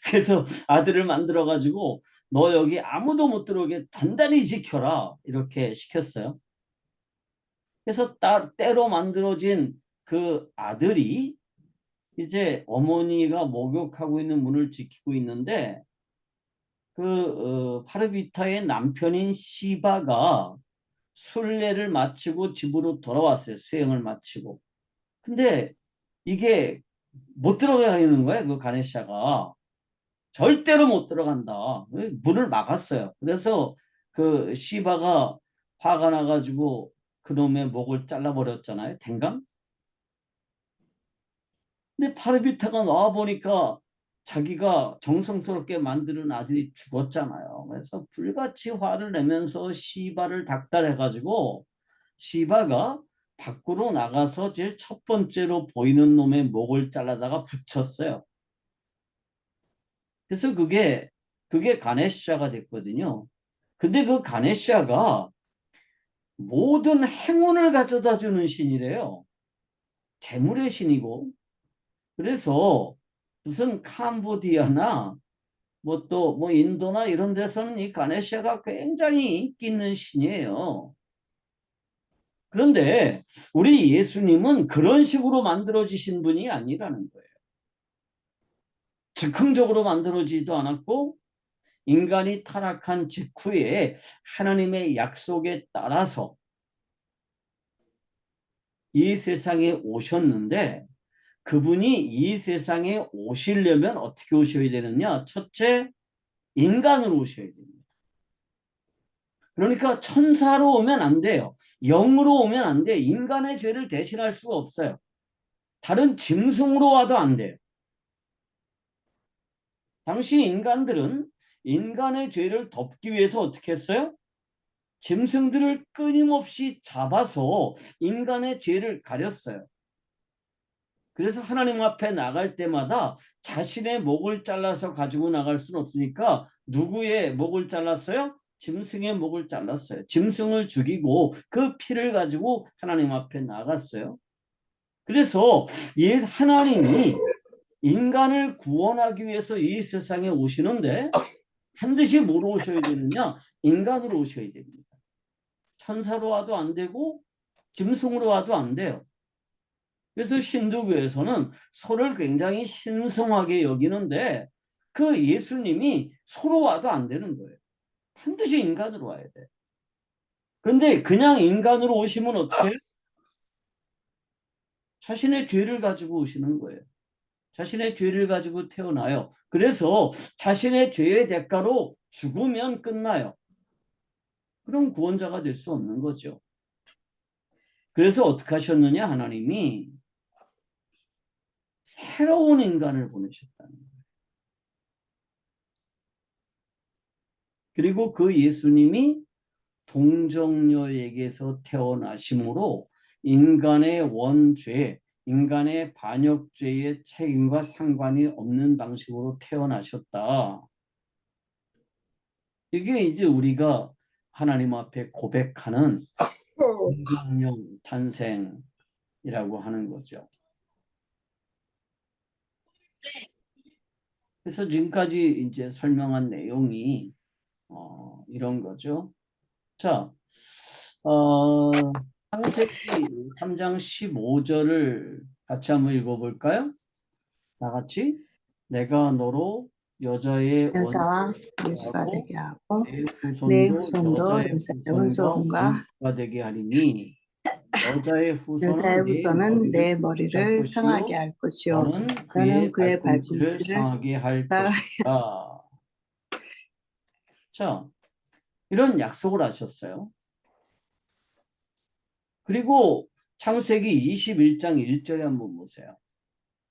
그래서 아들을 만들어 가지고 너 여기 아무도 못 들어오게 단단히 지켜라 이렇게 시켰어요. 그래서 떼로 만들어진 그 아들이 이제 어머니가 목욕하고 있는 문을 지키고 있는데 그 파르비타의 남편인 시바가 순례를 마치고 집으로 돌아왔어요. 수행을 마치고. 근데 이게 못 들어가는 거예요. 그 가네샤가. 절대로 못 들어간다. 문을 막았어요. 그래서 그 시바가 화가 나가지고 그놈의 목을 잘라버렸잖아요. 댕강. 근데 파르비타가 나와보니까 자기가 정성스럽게 만드는 아들이 죽었잖아요. 그래서 불같이 화를 내면서 시바를 닥달해가지고 시바가 밖으로 나가서 제일 첫 번째로 보이는 놈의 목을 잘라다가 붙였어요. 그래서 그게 가네시아가 됐거든요. 근데 그 가네시아가 모든 행운을 가져다 주는 신이래요. 재물의 신이고. 그래서 무슨 캄보디아나 뭐 또 뭐 인도나 이런 데서는 이 가네시아가 굉장히 인기 있는 신이에요. 그런데 우리 예수님은 그런 식으로 만들어지신 분이 아니라는 거예요. 즉흥적으로 만들어지지도 않았고 인간이 타락한 직후에 하나님의 약속에 따라서 이 세상에 오셨는데 그분이 이 세상에 오시려면 어떻게 오셔야 되느냐? 첫째, 인간으로 오셔야 됩니다. 그러니까 천사로 오면 안 돼요. 영으로 오면 안 돼요. 인간의 죄를 대신할 수가 없어요. 다른 짐승으로 와도 안 돼요. 당시 인간들은 인간의 죄를 덮기 위해서 어떻게 했어요? 짐승들을 끊임없이 잡아서 인간의 죄를 가렸어요. 그래서 하나님 앞에 나갈 때마다 자신의 목을 잘라서 가지고 나갈 수는 없으니까 누구의 목을 잘랐어요? 짐승의 목을 잘랐어요. 짐승을 죽이고 그 피를 가지고 하나님 앞에 나갔어요. 그래서 하나님이 인간을 구원하기 위해서 이 세상에 오시는데 반드시 뭐로 오셔야 되느냐? 인간으로 오셔야 됩니다. 천사로 와도 안 되고 짐승으로 와도 안 돼요. 그래서 힌두교에서는 소를 굉장히 신성하게 여기는데 그 예수님이 소로 와도 안 되는 거예요. 반드시 인간으로 와야 돼. 그런데 그냥 인간으로 오시면 어떻게 해요? 자신의 죄를 가지고 오시는 거예요. 자신의 죄를 가지고 태어나요. 그래서 자신의 죄의 대가로 죽으면 끝나요. 그럼 구원자가 될 수 없는 거죠. 그래서 어떻게 하셨느냐? 하나님이 새로운 인간을 보내셨다는 거예요. 그리고 그 예수님이 동정녀에게서 태어나심으로 인간의 원죄, 인간의 반역죄의 책임과 상관이 없는 방식으로 태어나셨다. 이게 이제 우리가 하나님 앞에 고백하는 동정녀 탄생이라고 하는 거죠. 그래서 지금까지 이제 설명한 내용이 이런 거죠. 자, 창세기 3장 15절을 같이 한번 읽어볼까요? 다 같이. 내가 너로 여자의 여자와 유수가 원수하고 되게 하고 내 내 후손도 후손도 여자의 여자의 후손과 후손과 원수가 되게 하리니 여자의 여자의 후손은 내 후손은 머리를 내 할 머리를 상하게 것이요 할 것이요 너는 너는 그의 그의 발꿈치를 발꿈치를 상하게 할 사- 것이다. 자, 이런 약속을 하셨어요. 그리고 창세기 21장 1절에 한번 보세요.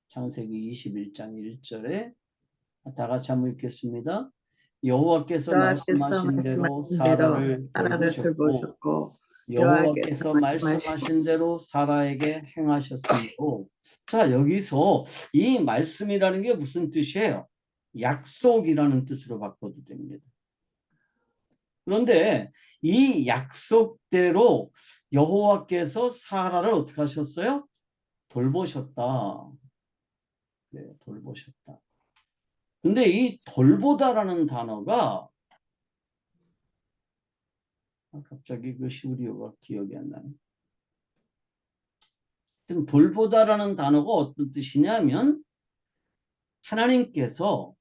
창세기 21장 1절에 다 같이 한번 읽겠습니다. 여호와께서 여호와께서 말씀하신 대로 말씀하신 대로 사라를 사라를 돌보셨고 돌보셨고 여호와께서 여호와께서 말씀하신 말씀하신 대로 사라에게 행하셨으므로. 자, 여기서 이 말씀이라는 게 무슨 뜻이에요? 약속이라는 뜻으로 바꿔도 됩니다. 그런데 이 약속대로 여호와께서 사라를 어떻게 하셨어요? 돌보셨다. 네, 돌보셨다. 근데 이 돌보다라는 단어가 갑자기 그 시우리어가 기억이 안 나네. 지금 돌보다라는 단어가 어떤 뜻이냐면 하나님께서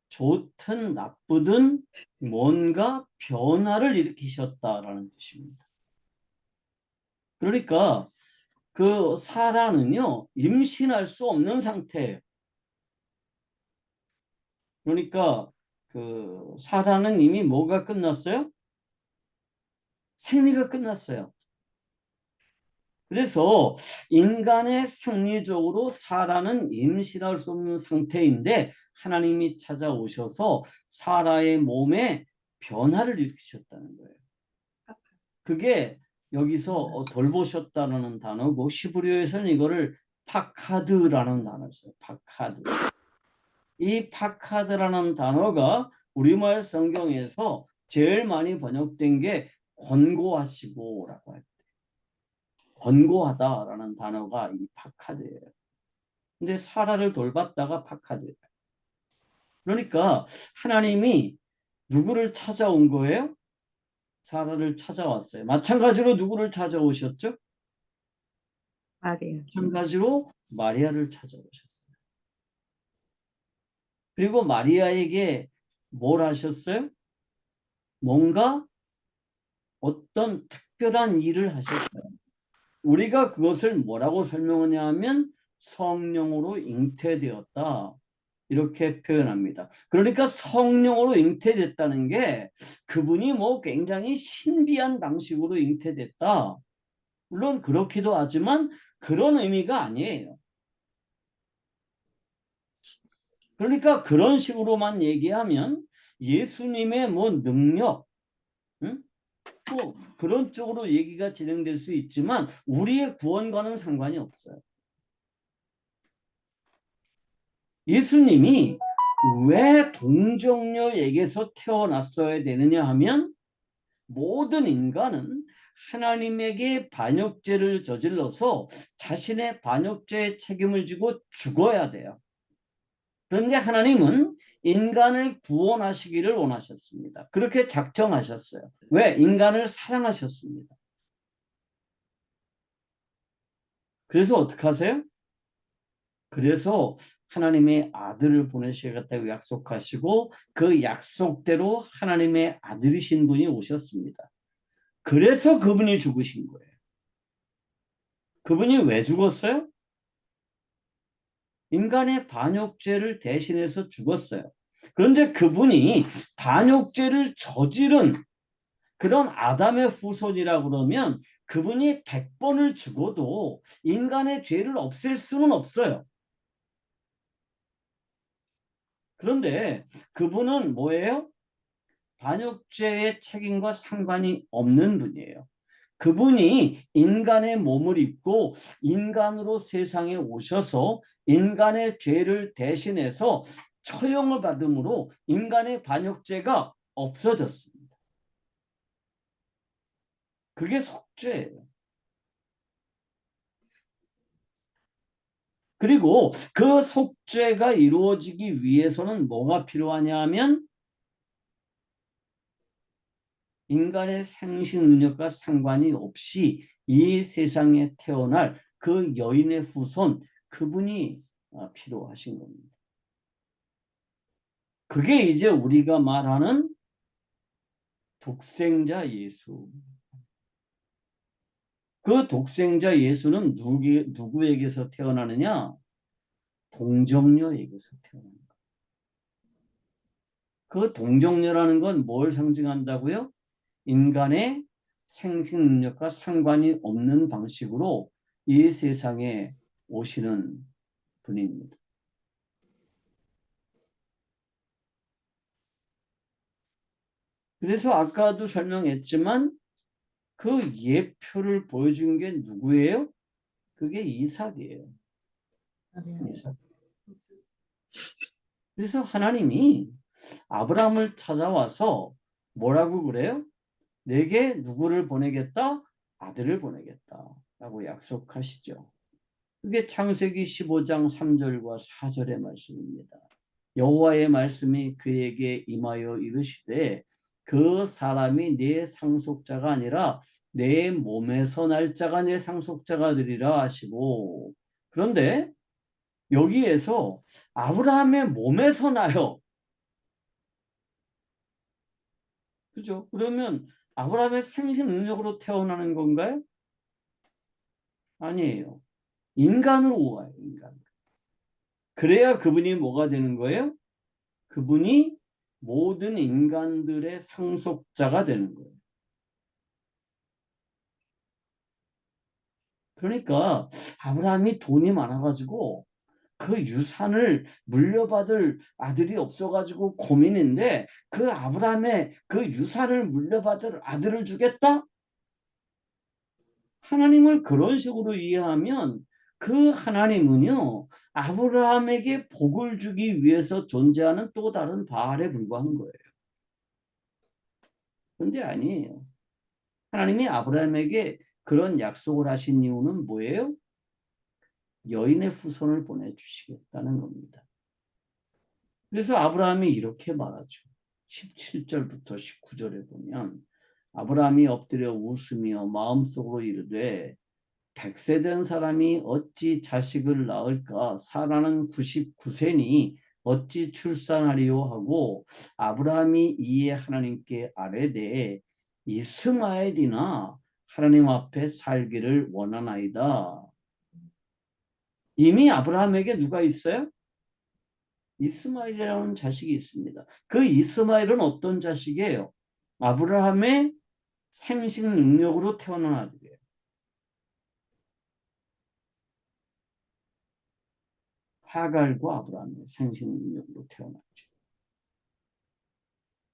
좋든 나쁘든 뭔가 변화를 일으키셨다라는 뜻입니다. 그러니까 그 사라는요 임신할 수 없는 상태예요. 그러니까 그 사라는 이미 뭐가 끝났어요? 생리가 끝났어요. 그래서 인간의 생리적으로 사라는 임신할 수 없는 상태인데 하나님이 찾아오셔서 사라의 몸에 변화를 일으키셨다는 거예요. 그게 여기서 돌보셨다는 단어고 히브리어에서는 이거를 파카드라는 단어를 써요. 파카드. 이 파카드라는 단어가 우리말 성경에서 제일 많이 번역된 게 권고하시고라고 할 때. 권고하다라는 단어가 이 파카드예요. 근데 사라를 돌봤다가 파카드예요. 그러니까 하나님이 누구를 찾아온 거예요? 사라를 찾아왔어요. 마찬가지로 누구를 찾아오셨죠? 마리아. 마찬가지로 마리아를 찾아오셨어요. 그리고 마리아에게 뭘 하셨어요? 뭔가 어떤 특별한 일을 하셨어요. 우리가 그것을 뭐라고 설명하냐면 성령으로 잉태되었다. 이렇게 표현합니다. 그러니까 성령으로 잉태됐다는 게 그분이 뭐 굉장히 신비한 방식으로 잉태됐다. 물론 그렇기도 하지만 그런 의미가 아니에요. 그러니까 그런 식으로만 얘기하면 예수님의 뭐 능력, 응? 또 그런 쪽으로 얘기가 진행될 수 있지만 우리의 구원과는 상관이 없어요. 예수님이 왜 동정녀에게서 태어났어야 되느냐 하면 모든 인간은 하나님에게 반역죄를 저질러서 자신의 반역죄의 책임을 지고 죽어야 돼요. 그런데 하나님은 인간을 구원하시기를 원하셨습니다. 그렇게 작정하셨어요. 왜? 인간을 사랑하셨습니다. 그래서 어떻게 하세요? 그래서 하나님의 아들을 보내시겠다고 약속하시고 그 약속대로 하나님의 아들이신 분이 오셨습니다. 그래서 그분이 죽으신 거예요. 그분이 왜 죽었어요? 인간의 반역죄를 대신해서 죽었어요. 그런데 그분이 반역죄를 저지른 그런 아담의 후손이라고 그러면 그분이 100번을 죽어도 인간의 죄를 없앨 수는 없어요. 그런데 그분은 뭐예요? 반역죄의 책임과 상관이 없는 분이에요. 그분이 인간의 몸을 입고 인간으로 세상에 오셔서 인간의 죄를 대신해서 처형을 받음으로 인간의 반역죄가 없어졌습니다. 그게 속죄예요. 그리고 그 속죄가 이루어지기 위해서는 뭐가 필요하냐 하면 인간의 생신 능력과 상관이 없이 이 세상에 태어날 그 여인의 후손 그분이 필요하신 겁니다. 그게 이제 우리가 말하는 독생자 예수. 그 독생자 예수는 누구에게서 태어나느냐? 동정녀에게서 태어납니다. 그 동정녀라는 건 뭘 상징한다고요? 인간의 생식 능력과 상관이 없는 방식으로 이 세상에 오시는 분입니다. 그래서 아까도 설명했지만 그 예표를 보여준 게 누구예요? 그게 이삭이에요. 이삭. 그래서 하나님이 아브라함을 찾아와서 뭐라고 그래요? 내게 누구를 보내겠다? 아들을 보내겠다. 라고 약속하시죠. 그게 창세기 15장 3절과 4절의 말씀입니다. 여호와의 말씀이 그에게 임하여 이르시되 그 사람이 내 상속자가 아니라 내 몸에서 날 자가 내 상속자가 되리라 하시고 그런데 여기에서 아브라함의 몸에서 나요. 그죠? 그러면 아브라함의 생신 능력으로 태어나는 건가요? 아니에요. 인간으로 와요. 인간. 그래야 그분이 뭐가 되는 거예요? 그분이 모든 인간들의 상속자가 되는 거예요. 그러니까 아브라함이 돈이 많아가지고 그 유산을 물려받을 아들이 없어가지고 고민인데 그 아브라함의 그 유산을 물려받을 아들을 주겠다? 하나님을 그런 식으로 이해하면 그 하나님은요, 아브라함에게 복을 주기 위해서 존재하는 또 다른 바알에 불과한 거예요. 그런데 아니에요. 하나님이 아브라함에게 그런 약속을 하신 이유는 뭐예요? 여인의 후손을 보내주시겠다는 겁니다. 그래서 아브라함이 이렇게 말하죠. 17절부터 19절에 보면 아브라함이 엎드려 웃으며 마음속으로 이르되 100세 된 사람이 어찌 자식을 낳을까? 사라는 99세니 어찌 출산하리요 하고 아브라함이 이에 하나님께 아뢰되 이스마엘이나 하나님 앞에 살기를 원하나이다. 이미 아브라함에게 누가 있어요? 이스마엘이라는 자식이 있습니다. 그 이스마엘은 어떤 자식이에요? 아브라함의 생식 능력으로 태어난 아들이에요. 하갈과 아브라함의 생식 능력으로 태어났죠.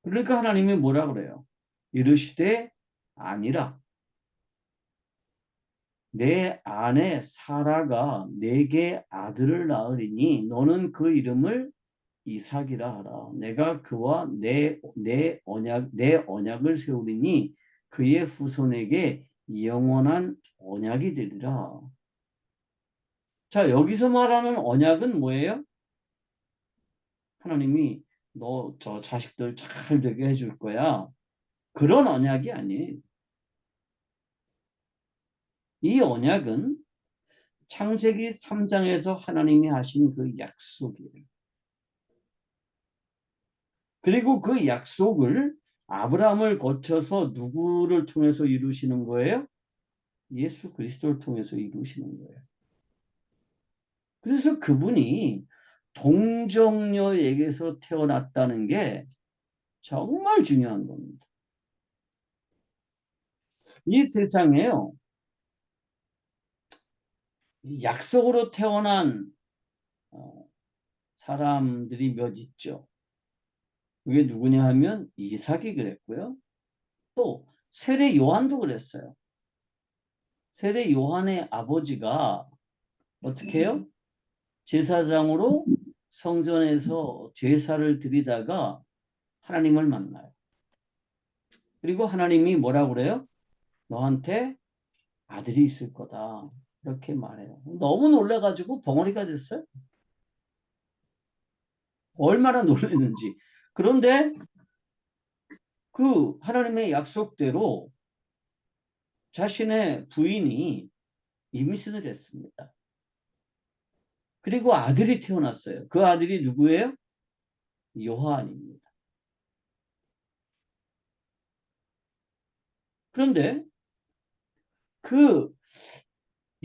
그러니까 하나님이 뭐라 그래요? 이르시되 아니라 내 아내 사라가 내게 아들을 낳으리니 너는 그 이름을 이삭이라 하라. 내가 그와 내 언약을 세우리니 그의 후손에게 영원한 언약이 되리라. 자, 여기서 말하는 언약은 뭐예요? 하나님이 너 저 자식들 잘 되게 해줄 거야. 그런 언약이 아니에요. 이 언약은 창세기 3장에서 하나님이 하신 그 약속이에요. 그리고 그 약속을 아브라함을 거쳐서 누구를 통해서 이루시는 거예요? 예수 그리스도를 통해서 이루시는 거예요. 그래서 그분이 동정녀에게서 태어났다는 게 정말 중요한 겁니다. 이 세상에요, 약속으로 태어난 사람들이 몇 있죠. 그게 누구냐 하면 이삭이 그랬고요. 또 세례 요한도 그랬어요. 세례 요한의 아버지가 어떻게 해요? 제사장으로 성전에서 제사를 드리다가 하나님을 만나요. 그리고 하나님이 뭐라고 그래요? 너한테 아들이 있을 거다. 이렇게 말해요. 너무 놀라가지고 벙어리가 됐어요. 얼마나 놀랐는지. 그런데 그 하나님의 약속대로 자신의 부인이 임신을 했습니다. 그리고 아들이 태어났어요. 그 아들이 누구예요? 요한입니다. 그런데 그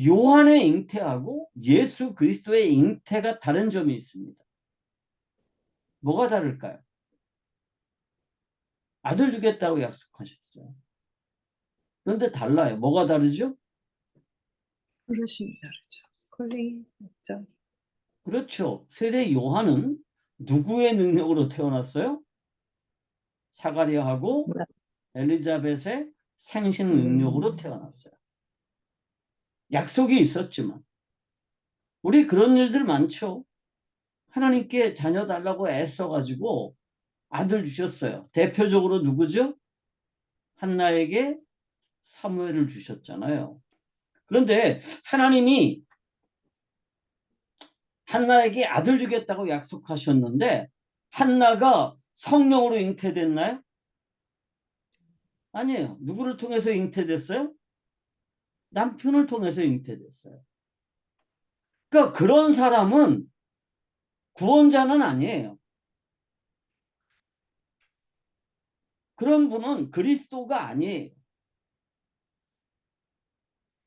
요한의 잉태하고 예수 그리스도의 잉태가 다른 점이 있습니다. 뭐가 다를까요? 아들 주겠다고 약속하셨어요. 그런데 달라요. 뭐가 다르죠? 어르신이 다르죠. 권리 없죠. 그렇죠. 세례 요한은 누구의 능력으로 태어났어요? 사가랴하고 엘리자벳의 생식 능력으로 태어났어요. 약속이 있었지만 우리 그런 일들 많죠. 하나님께 자녀 달라고 애써가지고 아들 주셨어요. 대표적으로 누구죠? 한나에게 사무엘을 주셨잖아요. 그런데 하나님이 한나에게 아들 주겠다고 약속하셨는데 한나가 성령으로 잉태됐나요? 아니에요. 누구를 통해서 잉태됐어요? 남편을 통해서 잉태됐어요. 그러니까 그런 사람은 구원자는 아니에요. 그런 분은 그리스도가 아니에요.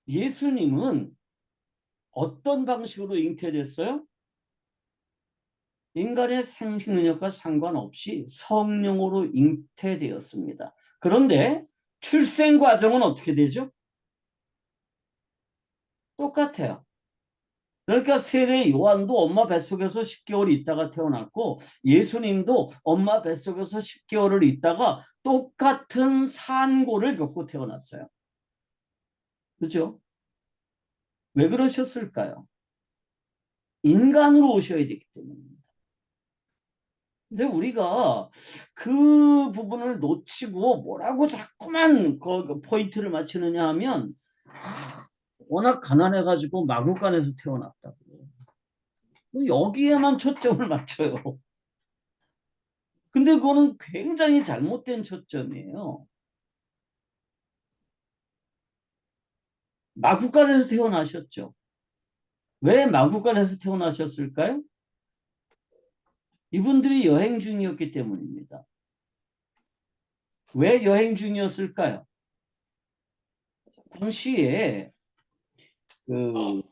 예수님은 어떤 방식으로 잉태됐어요? 인간의 생식 능력과 상관없이 성령으로 잉태되었습니다. 그런데 출생 과정은 어떻게 되죠? 똑같아요. 그러니까 세례 요한도 엄마 뱃속에서 10개월 있다가 태어났고 예수님도 엄마 뱃속에서 10개월을 있다가 똑같은 산고를 겪고 태어났어요. 그죠? 왜 그러셨을까요? 인간으로 오셔야 되기 때문입니다. 근데 우리가 그 부분을 놓치고 뭐라고 자꾸만 그 포인트를 맞추느냐 하면 워낙 가난해가지고 마구간에서 태어났다고. 여기에만 초점을 맞춰요. 근데 그거는 굉장히 잘못된 초점이에요. 마구간에서 태어나셨죠. 왜 마구간에서 태어나셨을까요? 이분들이 여행 중이었기 때문입니다. 왜 여행 중이었을까요? 당시에 그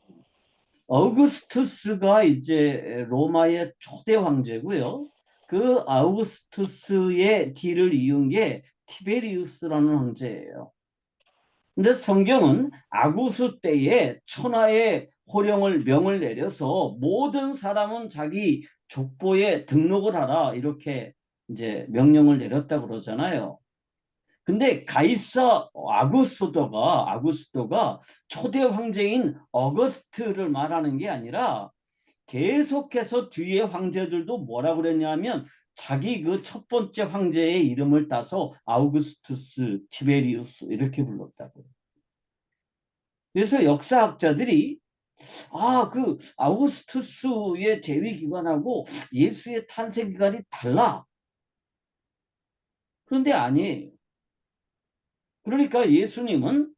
어우구스투스가 이제 로마의 초대 황제고요. 그 아우구스투스의 뒤를 이은 게 티베리우스라는 황제예요. 근데 성경은 아구수 때에 천하의 호령을 명을 내려서 모든 사람은 자기 족보에 등록을 하라 이렇게 이제 명령을 내렸다 그러잖아요. 근데 가이사 아구스토가 초대 황제인 어거스트를 말하는 게 아니라 계속해서 뒤에 황제들도 뭐라 그랬냐면 자기 그 첫 번째 황제의 이름을 따서 아우구스투스, 티베리우스 이렇게 불렀다고요. 그래서 역사학자들이 그 아우구스투스의 재위 기간하고 예수의 탄생 기간이 달라. 그런데 아니에요. 그러니까 예수님은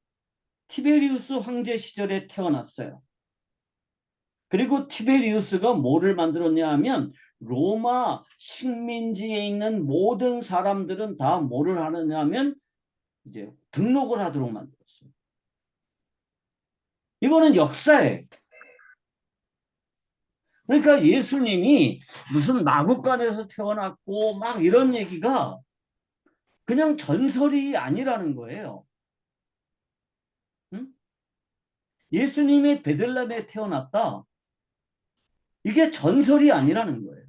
티베리우스 황제 시절에 태어났어요. 그리고 티베리우스가 뭐를 만들었냐 하면 로마 식민지에 있는 모든 사람들은 다 뭐를 하느냐 하면 이제 등록을 하도록 만들었어요. 이거는 역사예요. 그러니까 예수님이 무슨 마구간에서 태어났고 막 이런 얘기가 그냥 전설이 아니라는 거예요. 응? 예수님이 베들레헴에 태어났다. 이게 전설이 아니라는 거예요.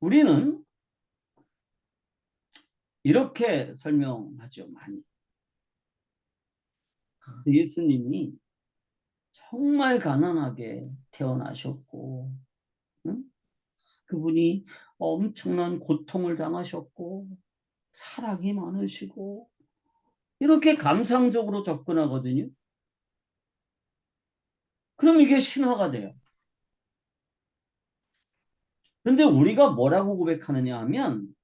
우리는 이렇게 설명하죠, 많이. 예수님이 정말 가난하게 태어나셨고, 응? 그분이 엄청난 고통을 당하셨고, 사랑이 많으시고, 이렇게 감상적으로 접근하거든요. 그럼 이게 신화가 돼요. 그런데 우리가 뭐라고 고백하느냐 하면,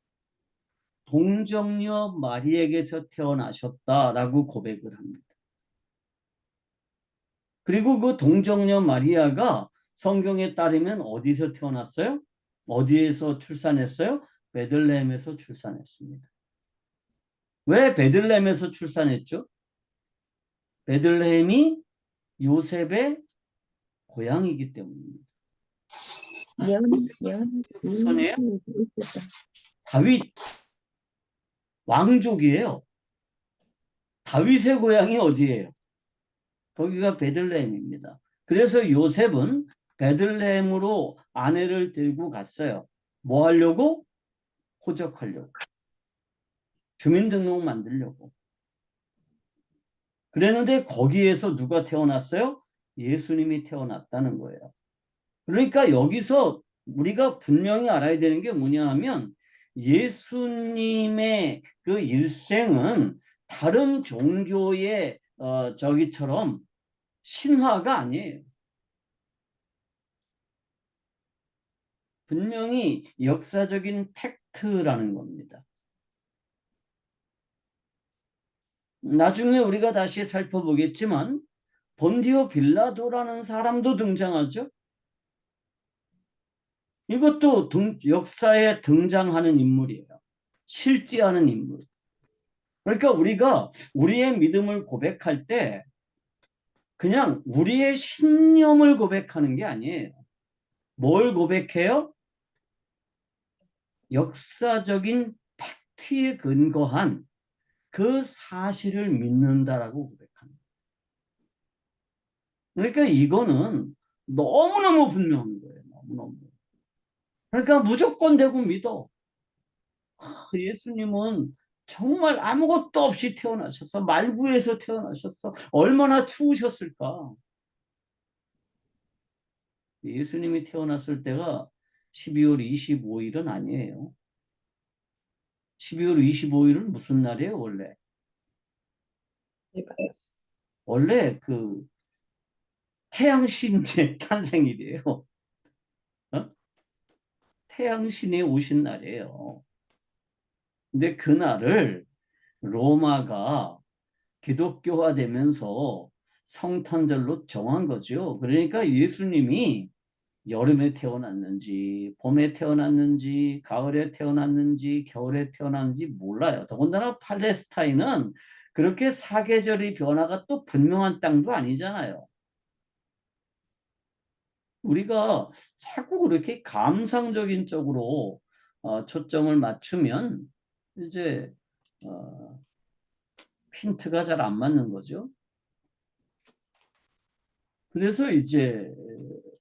동정녀 마리에게서 태어나셨다라고 고백을 합니다. 그리고 그 동정녀 마리아가 성경에 따르면 어디서 태어났어요? 어디에서 출산했어요? 베들레헴에서 출산했습니다. 왜 베들레헴에서 출산했죠? 베들레헴이 요셉의 고향이기 때문입니다. 후손이에요? 다윗 왕족이에요. 다윗의 고향이 어디예요? 거기가 베들레헴입니다. 그래서 요셉은 베들레헴으로 아내를 들고 갔어요. 뭐 하려고? 호적하려고. 주민등록 만들려고. 그랬는데 거기에서 누가 태어났어요? 예수님이 태어났다는 거예요. 그러니까 여기서 우리가 분명히 알아야 되는 게 뭐냐 하면 예수님의 그 일생은 다른 종교의 저기처럼 신화가 아니에요. 분명히 역사적인 팩트라는 겁니다. 나중에 우리가 다시 살펴보겠지만 본디오 빌라도라는 사람도 등장하죠. 이것도 역사에 등장하는 인물이에요. 실제하는 인물. 그러니까 우리가 우리의 믿음을 고백할 때 그냥 우리의 신념을 고백하는 게 아니에요. 뭘 고백해요? 역사적인 팩트에 근거한 그 사실을 믿는다라고 고백합니다. 그러니까 이거는 너무너무 분명한 거예요. 너무너무. 그러니까 무조건 되고 믿어. 예수님은 정말 아무것도 없이 태어나셨어. 말구에서 태어나셨어. 얼마나 추우셨을까. 예수님이 태어났을 때가 12월 25일은 아니에요. 12월 25일은 무슨 날이에요, 원래? 원래 그 태양신의 탄생일이에요. 어? 태양신이 오신 날이에요. 근데 그날을 로마가 기독교화 되면서 성탄절로 정한 거죠. 그러니까 예수님이 여름에 태어났는지, 봄에 태어났는지, 가을에 태어났는지, 겨울에 태어났는지 몰라요. 더군다나 팔레스타인은 그렇게 사계절의 변화가 또 분명한 땅도 아니잖아요. 우리가 자꾸 그렇게 감상적인 쪽으로 초점을 맞추면 이제 핀트가 잘 안 맞는 거죠. 그래서 이제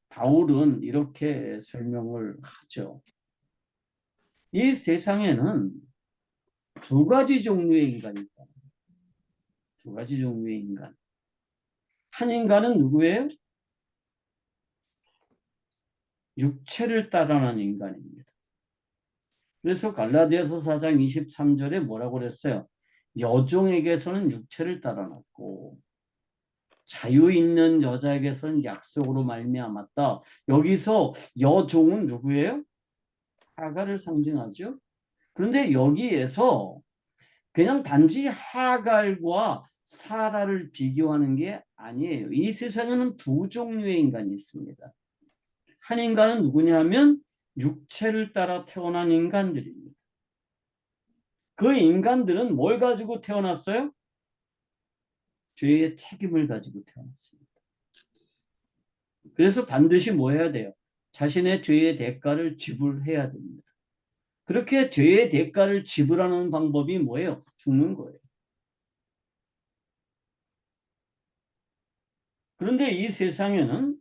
바울은 이렇게 설명을 하죠. 이 세상에는 두 가지 종류의 인간이 있다. 두 가지 종류의 인간. 한 인간은 누구예요? 육체를 따라가는 인간입니다. 그래서 갈라디아서 4장 23절에 뭐라고 그랬어요? 여종에게서는 육체를 따라놨고 자유 있는 여자에게서는 약속으로 말미암았다. 여기서 여종은 누구예요? 하갈을 상징하죠. 그런데 여기에서 그냥 단지 하갈과 사라를 비교하는 게 아니에요. 이 세상에는 두 종류의 인간이 있습니다. 한 인간은 누구냐면 육체를 따라 태어난 인간들입니다. 그 인간들은 뭘 가지고 태어났어요? 죄의 책임을 가지고 태어났습니다. 그래서 반드시 뭐 해야 돼요? 자신의 죄의 대가를 지불해야 됩니다. 그렇게 죄의 대가를 지불하는 방법이 뭐예요? 죽는 거예요. 그런데 이 세상에는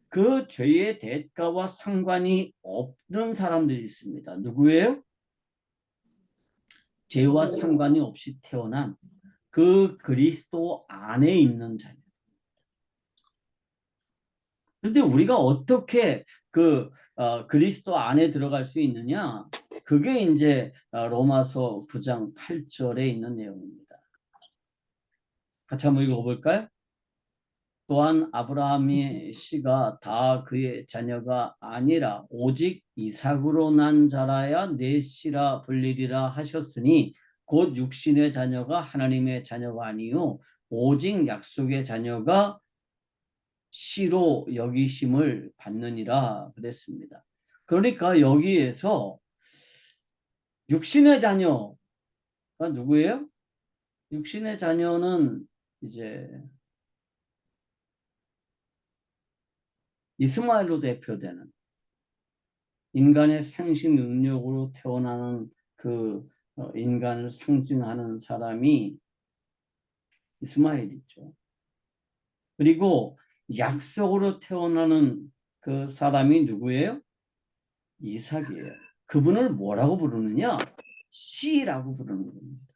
그 죄의 대가와 상관이 없는 사람들이 있습니다. 누구예요? 죄와 상관이 없이 태어난 그 그리스도 안에 있는 자녀. 그런데 우리가 어떻게 그 그리스도 안에 들어갈 수 있느냐? 그게 이제 로마서 9장 8절에 있는 내용입니다. 같이 한번 읽어볼까요? 또한 아브라함의 씨가 다 그의 자녀가 아니라 오직 이삭으로 난 자라야 내 씨라 불리리라 하셨으니 곧 육신의 자녀가 하나님의 자녀가 아니요 오직 약속의 자녀가 씨로 여기심을 받느니라 그랬습니다. 그러니까 여기에서 육신의 자녀가 누구예요? 육신의 자녀는 이제 이스마엘로 대표되는 인간의 생식 능력으로 태어나는 그 인간을 상징하는 사람이 이스마엘이죠. 그리고 약속으로 태어나는 그 사람이 누구예요? 이삭이에요. 그분을 뭐라고 부르느냐? 씨라고 부르는 겁니다.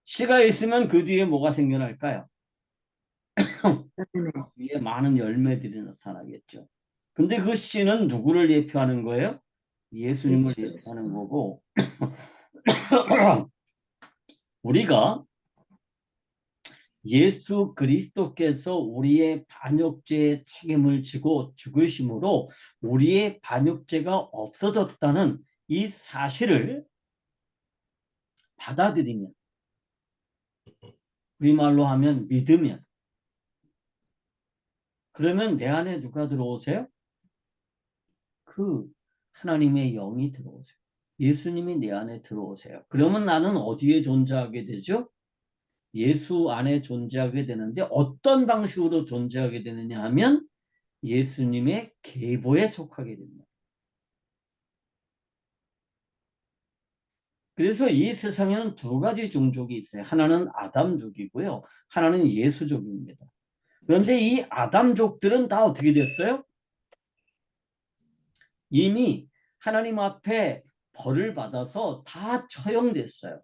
씨가 있으면 그 뒤에 뭐가 생겨날까요? 위에 많은 열매들이 나타나겠죠. 근데 그 씨는 누구를 예표하는 거예요? 예수님을 예표하는 거고 우리가 예수 그리스도께서 우리의 반역죄의 책임을 지고 죽으심으로 우리의 반역죄가 없어졌다는 이 사실을 받아들이면 우리말로 하면 믿으면 그러면 내 안에 누가 들어오세요? 그 하나님의 영이 들어오세요. 예수님이 내 안에 들어오세요. 그러면 나는 어디에 존재하게 되죠? 예수 안에 존재하게 되는데 어떤 방식으로 존재하게 되느냐 하면 예수님의 계보에 속하게 됩니다. 그래서 이 세상에는 두 가지 종족이 있어요. 하나는 아담족이고요. 하나는 예수족입니다. 그런데 이 아담족들은 다 어떻게 됐어요? 이미 하나님 앞에 벌을 받아서 다 처형됐어요.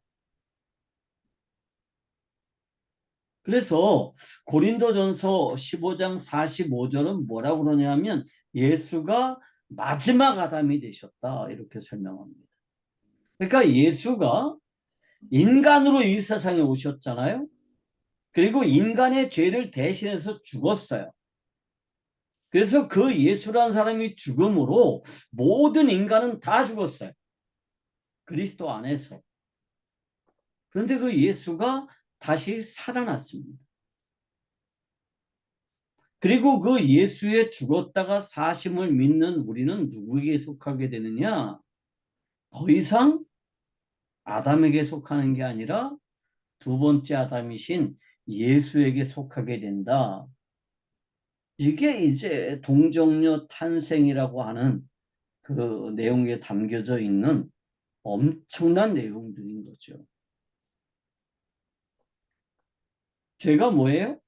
그래서 고린도전서 15장 45절은 뭐라고 그러냐면 예수가 마지막 아담이 되셨다 이렇게 설명합니다. 그러니까 예수가 인간으로 이 세상에 오셨잖아요. 그리고 인간의 죄를 대신해서 죽었어요. 그래서 그 예수라는 사람이 죽음으로 모든 인간은 다 죽었어요. 그리스도 안에서. 그런데 그 예수가 다시 살아났습니다. 그리고 그 예수의 죽었다가 사심을 믿는 우리는 누구에게 속하게 되느냐? 더 이상 아담에게 속하는 게 아니라 두 번째 아담이신 예수에게 속하게 된다. 이게 이제 동정녀 탄생이라고 하는 그 내용에 담겨져 있는 엄청난 내용들인 거죠. 죄가 뭐예요?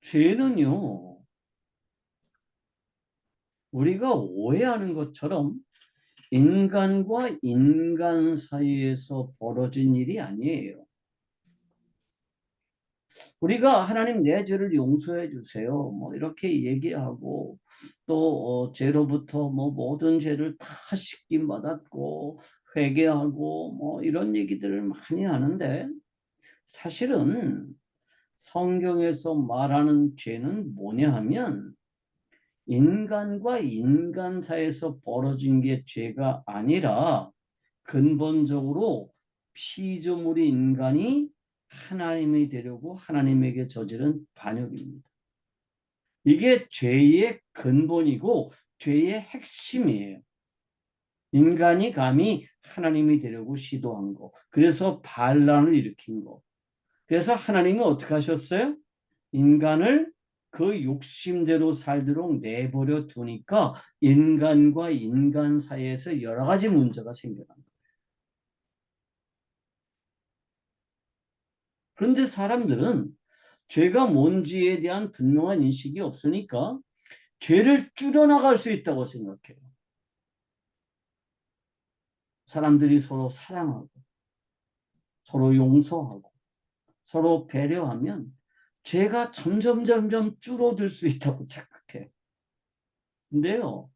죄는요, 우리가 오해하는 것처럼 인간과 인간 사이에서 벌어진 일이 아니에요. 우리가 하나님 내 죄를 용서해 주세요. 뭐 이렇게 얘기하고 또 죄로부터 뭐 모든 죄를 다 씻김 받았고 회개하고 뭐 이런 얘기들을 많이 하는데 사실은 성경에서 말하는 죄는 뭐냐 하면 인간과 인간 사이에서 벌어진 게 죄가 아니라 근본적으로 피조물인 인간이 하나님이 되려고 하나님에게 저지른 반역입니다. 이게 죄의 근본이고 죄의 핵심이에요. 인간이 감히 하나님이 되려고 시도한 거. 그래서 반란을 일으킨 거. 그래서 하나님은 어떻게 하셨어요? 인간을 그 욕심대로 살도록 내버려 두니까 인간과 인간 사이에서 여러 가지 문제가 생겨난 거예요. 그런데 사람들은 죄가 뭔지에 대한 분명한 인식이 없으니까 죄를 줄여나갈 수 있다고 생각해요. 사람들이 서로 사랑하고 서로 용서하고 서로 배려하면 죄가 점점 줄어들 수 있다고 착각해요. 근데요,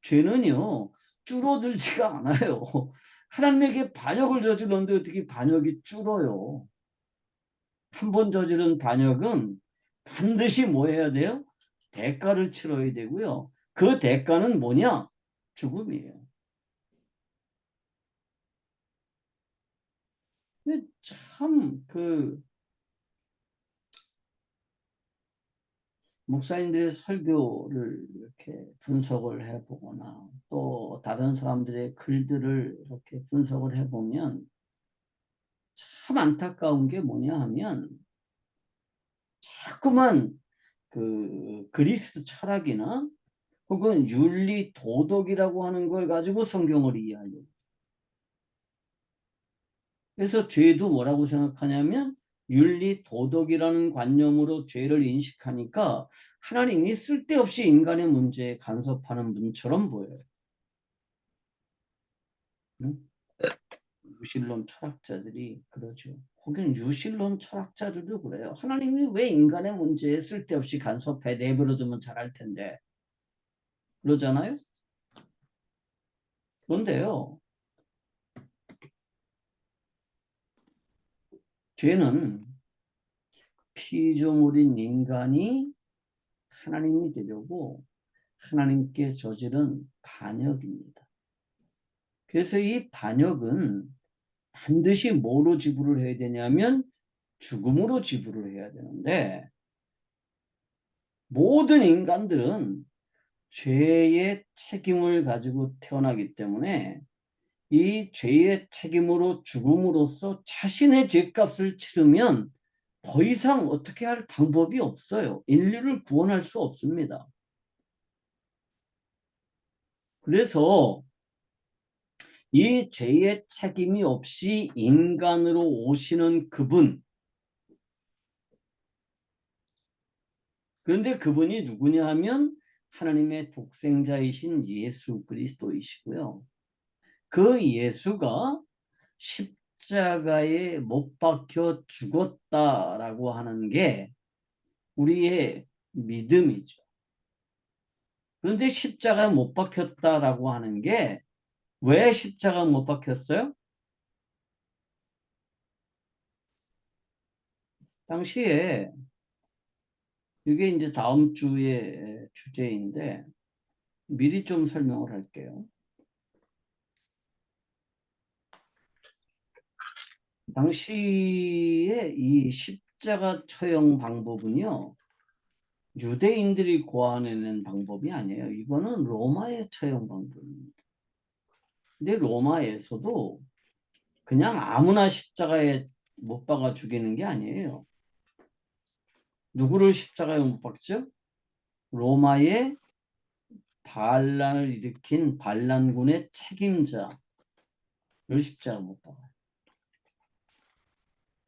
죄는요 줄어들지가 않아요. 하나님에게 반역을 저질렀는데 어떻게 반역이 줄어요? 한 번 저지른 반역은 반드시 뭐 해야 돼요? 대가를 치러야 되고요. 그 대가는 뭐냐? 죽음이에요. 참 목사님들의 설교를 이렇게 분석을 해보거나 또 다른 사람들의 글들을 이렇게 분석을 해보면 참 안타까운 게 뭐냐 하면 자꾸만 그리스 철학이나 혹은 윤리 도덕이라고 하는 걸 가지고 성경을 이해하려고. 그래서 죄도 뭐라고 생각하냐면 윤리 도덕이라는 관념으로 죄를 인식하니까 하나님이 쓸데없이 인간의 문제에 간섭하는 분처럼 보여요. 응? 유실론 철학자들이 그러죠. 혹은 유실론 철학자들도 그래요. 하나님이 왜 인간의 문제에 쓸데없이 간섭해 내버려두면 잘할 텐데. 그러잖아요. 그런데요. 죄는 피조물인 인간이 하나님이 되려고 하나님께 저지른 반역입니다. 그래서 이 반역은 반드시 뭐로 지불을 해야 되냐면 죽음으로 지불을 해야 되는데 모든 인간들은 죄의 책임을 가지고 태어나기 때문에 이 죄의 책임으로 죽음으로써 자신의 죄값을 치르면 더 이상 어떻게 할 방법이 없어요. 인류를 구원할 수 없습니다. 그래서 이 죄의 책임이 없이 인간으로 오시는 그분, 그런데 그분이 누구냐 하면 하나님의 독생자이신 예수 그리스도이시고요. 그 예수가 십자가에 못 박혀 죽었다라고 하는 게 우리의 믿음이죠. 그런데 십자가에 못 박혔다라고 하는 게 왜 십자가에 못 박혔어요? 당시에 이게 이제 다음 주의 주제인데 미리 좀 설명을 할게요. 당시에 이 십자가 처형 방법은요, 유대인들이 고안해낸 방법이 아니에요. 이거는 로마의 처형 방법입니다. 근데 로마에서도 그냥 아무나 십자가에 못 박아 죽이는 게 아니에요. 누구를 십자가에 못 박죠? 로마의 반란을 일으킨 반란군의 책임자를 십자가에 못 박아요.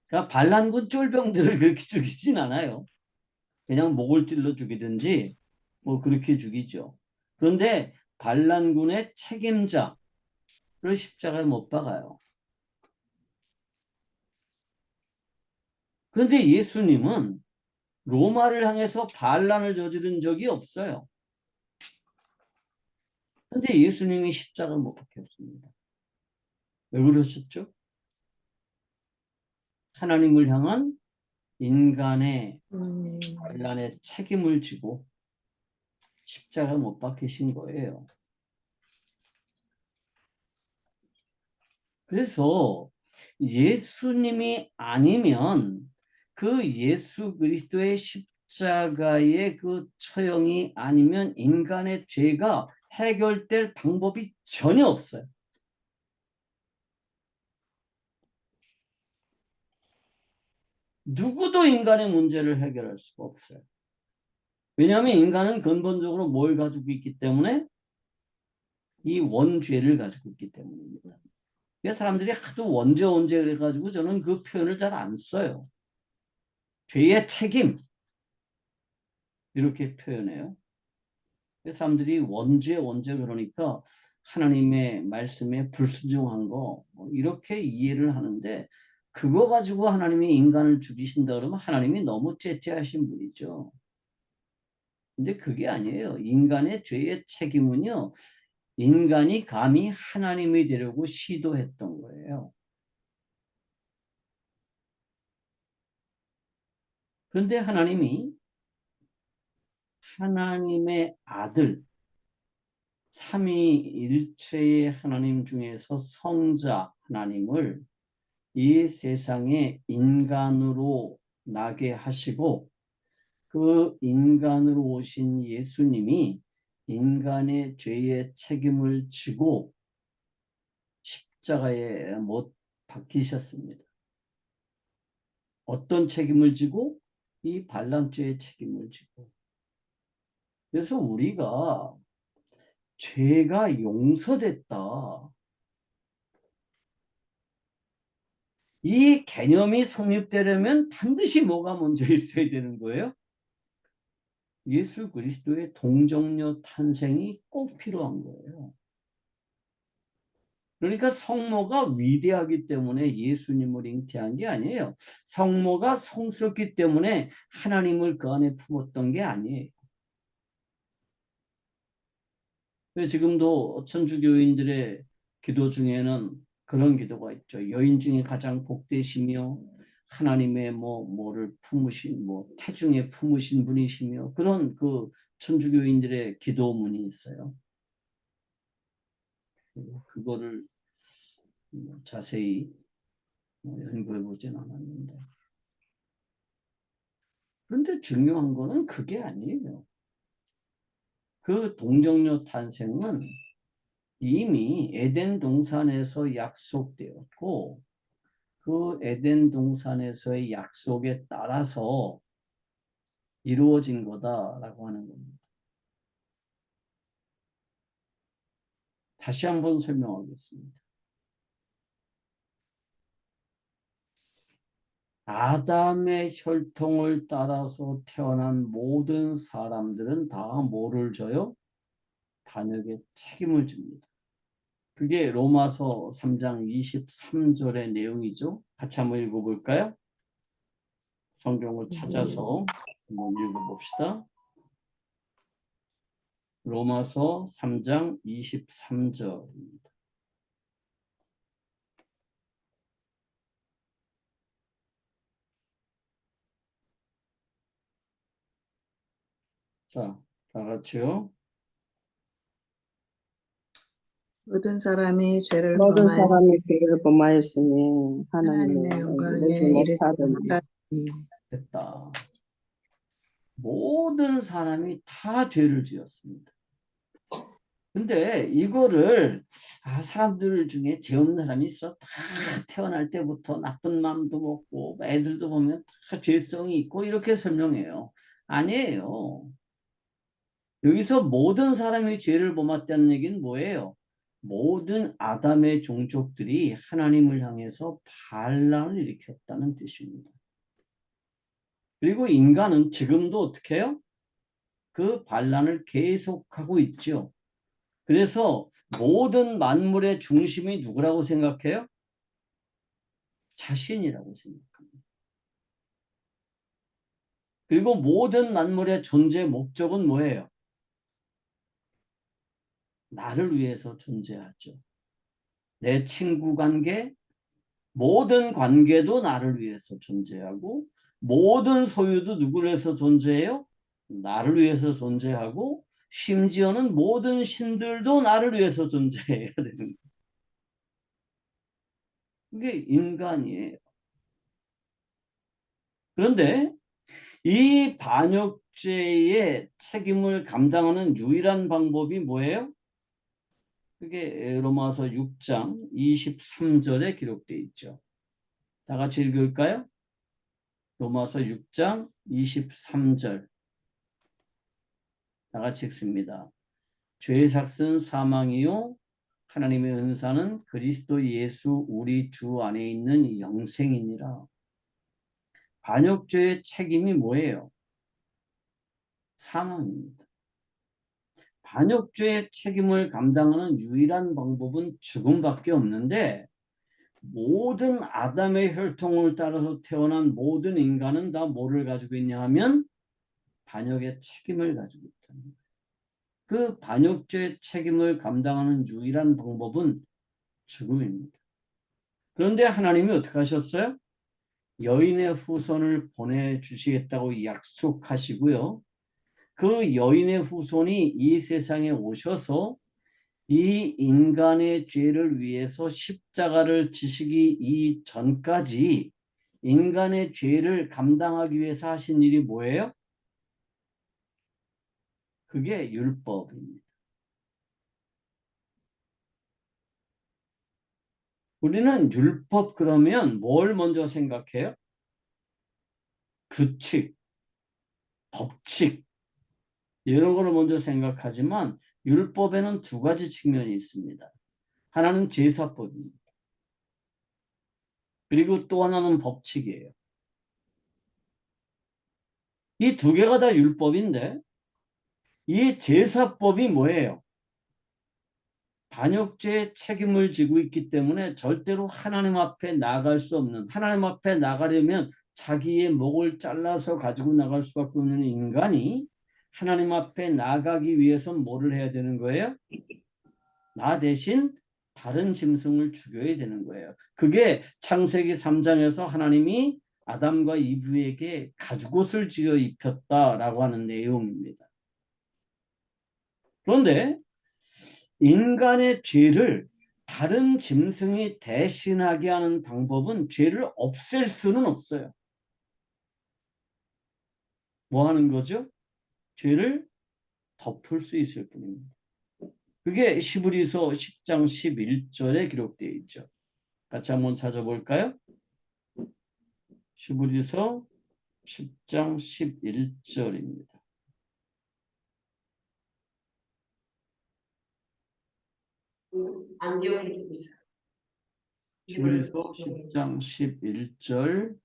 그러니까 반란군 쫄병들을 그렇게 죽이진 않아요. 그냥 목을 찔러 죽이든지 뭐 그렇게 죽이죠. 그런데 반란군의 책임자를 십자가에 못 박아요. 그런데 예수님은 로마를 향해서 반란을 저지른 적이 없어요. 그런데 예수님이 십자가에 못 박혔습니다. 왜 그러셨죠? 하나님을 향한 인간의 반란의 책임을 지고 십자가에 못 박히신 거예요. 그래서 예수님이 아니면 그 예수 그리스도의 십자가의 그 처형이 아니면 인간의 죄가 해결될 방법이 전혀 없어요. 누구도 인간의 문제를 해결할 수가 없어요. 왜냐하면 인간은 근본적으로 뭘 가지고 있기 때문에 이 원죄를 가지고 있기 때문입니다. 그래서 사람들이 하도 원죄 그래가지고 저는 그 표현을 잘 안 써요. 죄의 책임 이렇게 표현해요. 사람들이 원죄 그러니까 하나님의 말씀에 불순종한 거 이렇게 이해를 하는데 그거 가지고 하나님이 인간을 죽이신다 그러면 하나님이 너무 째째하신 분이죠. 근데 그게 아니에요. 인간의 죄의 책임은요. 인간이 감히 하나님이 되려고 시도했던 거예요. 그런데 하나님이 하나님의 아들 삼위일체의 하나님 중에서 성자 하나님을 이 세상에 인간으로 나게 하시고 그 인간으로 오신 예수님이 인간의 죄의 책임을 지고 십자가에 못 박히셨습니다. 어떤 책임을 지고? 이 반란죄의 책임을 지고. 그래서 우리가 죄가 용서됐다. 이 개념이 성립되려면 반드시 뭐가 먼저 있어야 되는 거예요? 예수 그리스도의 동정녀 탄생이 꼭 필요한 거예요. 그러니까 성모가 위대하기 때문에 예수님을 잉태한 게 아니에요. 성모가 성스럽기 때문에 하나님을 그 안에 품었던 게 아니에요. 지금도 천주교인들의 기도 중에는 그런 기도가 있죠. 여인 중에 가장 복되시며 하나님의 뭐를 품으신 태중에 품으신 분이시며 그런 그 천주교인들의 기도문이 있어요. 그거를 자세히 연구해 보진 않았는데. 그런데 중요한 거는 그게 아니에요. 그 동정녀 탄생은 이미 에덴 동산에서 약속되었고 그 에덴 동산에서의 약속에 따라서 이루어진 거다라고 하는 겁니다. 다시 한번 설명하겠습니다. 아담의 혈통을 따라서 태어난 모든 사람들은 다 뭐를 져요? 반역의 책임을 집니다. 그게 로마서 3장 23절의 내용이죠. 같이 한번 읽어볼까요? 성경을 찾아서 한번 읽어봅시다. 로마서 3장 23절입니다. 자, 다 같이요. 모든 사람이 죄를 모든 범하였으니 사람이 죄를 범하였으니 하나님의 하나님의 영광에 영광에 이르지 이르지 못하더니 못하니 됐다. 모든 사람이 다 죄를 지었습니다. 근데 이거를 사람들 중에 죄 없는 사람이 있어. 다 태어날 때부터 나쁜 마음도 먹고 애들도 보면 다 죄성이 있고 이렇게 설명해요. 아니에요. 여기서 모든 사람이 죄를 범했다는 얘기는 뭐예요? 모든 아담의 종족들이 하나님을 향해서 반란을 일으켰다는 뜻입니다. 그리고 인간은 지금도 어떻게 해요? 그 반란을 계속하고 있죠. 그래서 모든 만물의 중심이 누구라고 생각해요? 자신이라고 생각합니다. 그리고 모든 만물의 존재 목적은 뭐예요? 나를 위해서 존재하죠. 내 친구 관계, 모든 관계도 나를 위해서 존재하고 모든 소유도 누구를 위해서 존재해요? 나를 위해서 존재하고 심지어는 모든 신들도 나를 위해서 존재해야 되는 거예요. 그게 인간이에요. 그런데 이 반역죄의 책임을 감당하는 유일한 방법이 뭐예요? 그게 로마서 6장 23절에 기록되어 있죠. 다 같이 읽을까요? 로마서 6장 23절. 다 같이 읽습니다. 죄의 삭은 사망이요 하나님의 은사는 그리스도 예수 우리 주 안에 있는 영생이니라. 반역죄의 책임이 뭐예요? 사망입니다. 반역죄의 책임을 감당하는 유일한 방법은 죽음밖에 없는데 모든 아담의 혈통을 따라서 태어난 모든 인간은 다 뭐를 가지고 있냐 하면 반역의 책임을 가지고 있다는 거예요. 그 반역죄의 책임을 감당하는 유일한 방법은 죽음입니다. 그런데 하나님이 어떻게 하셨어요? 여인의 후손을 보내주시겠다고 약속하시고요. 그 여인의 후손이 이 세상에 오셔서 이 인간의 죄를 위해서 십자가를 지시기 이전까지 인간의 죄를 감당하기 위해서 하신 일이 뭐예요? 그게 율법입니다. 우리는 율법 그러면 뭘 먼저 생각해요? 규칙, 법칙 이런 거를 먼저 생각하지만 율법에는 두 가지 측면이 있습니다. 하나는 제사법입니다. 그리고 또 하나는 법칙이에요. 이 두 개가 다 율법인데 이 제사법이 뭐예요? 반역죄의 책임을 지고 있기 때문에 절대로 하나님 앞에 나갈 수 없는, 하나님 앞에 나가려면 자기의 목을 잘라서 가지고 나갈 수밖에 없는 인간이 하나님 앞에 나가기 위해서는 뭐를 해야 되는 거예요? 나 대신 다른 짐승을 죽여야 되는 거예요. 그게 창세기 3장에서 하나님이 아담과 이브에게 가죽옷을 지어 입혔다라고 하는 내용입니다. 그런데 인간의 죄를 다른 짐승이 대신하게 하는 방법은 죄를 없앨 수는 없어요. 뭐 하는 거죠? 죄를 덮을 수 있을 뿐입니다. 그게 히브리서 10장 11절에 기록되어 있죠. 같이 한번 찾아볼까요? 히브리서 10장 11절입니다. 안 기억해 두고 있어요. 히브리서 10장 11절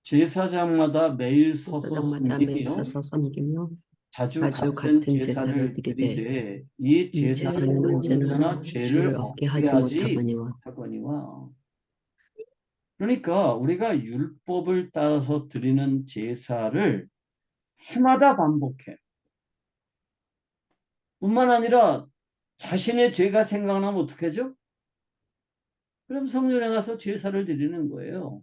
제사장마다 매일 서서 제사장마다 매일 섬기며 서서 섬기며 자주 자주 같은 같은 제사를 제사를 드리되 드리되 이 이 제사는 제사는 언제나 언제나 죄를 죄를 얻게 얻게 하지 하지 못하거니와 하거니와. 그러니까 우리가 율법을 따라서 드리는 제사를 해마다 반복해. 뿐만 아니라 자신의 죄가 생각나면 어떻게 하죠? 그럼 성전에 가서 제사를 드리는 거예요.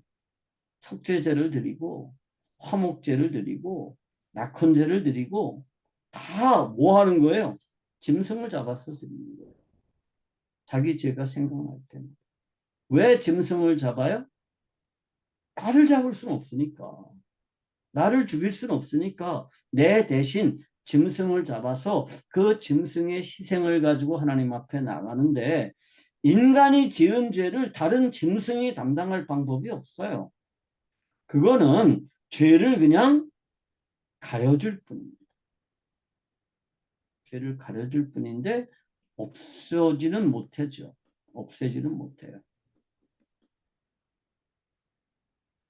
속죄제를 드리고 화목제를 드리고 낙헌제를 드리고 다 뭐 하는 거예요? 짐승을 잡아서 드리는 거예요. 자기 죄가 생각날 때는. 왜 짐승을 잡아요? 나를 잡을 수는 없으니까. 나를 죽일 수는 없으니까 내 대신 짐승을 잡아서 그 짐승의 희생을 가지고 하나님 앞에 나가는데 인간이 지은 죄를 다른 짐승이 담당할 방법이 없어요. 그거는 죄를 그냥 가려줄 뿐입니다. 죄를 가려줄 뿐인데 없어지는 못하죠. 없애지는 못해요.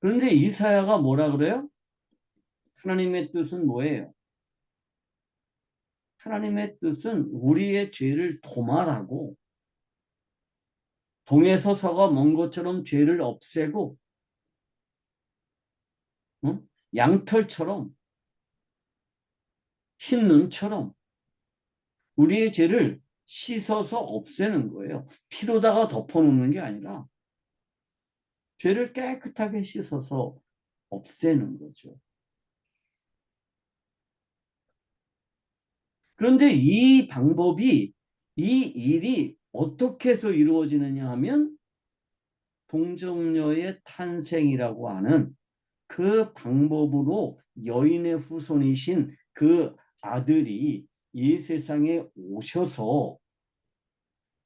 그런데 이사야가 뭐라 그래요? 하나님의 뜻은 뭐예요? 하나님의 뜻은 우리의 죄를 도말하고 동에서 서가 먼 것처럼 죄를 없애고 양털처럼 흰 눈처럼 우리의 죄를 씻어서 없애는 거예요. 피로다가 덮어놓는 게 아니라 죄를 깨끗하게 씻어서 없애는 거죠. 그런데 이 방법이 이 일이 어떻게 해서 이루어지느냐 하면 동정녀의 탄생이라고 하는 그 방법으로 여인의 후손이신 그 아들이 이 세상에 오셔서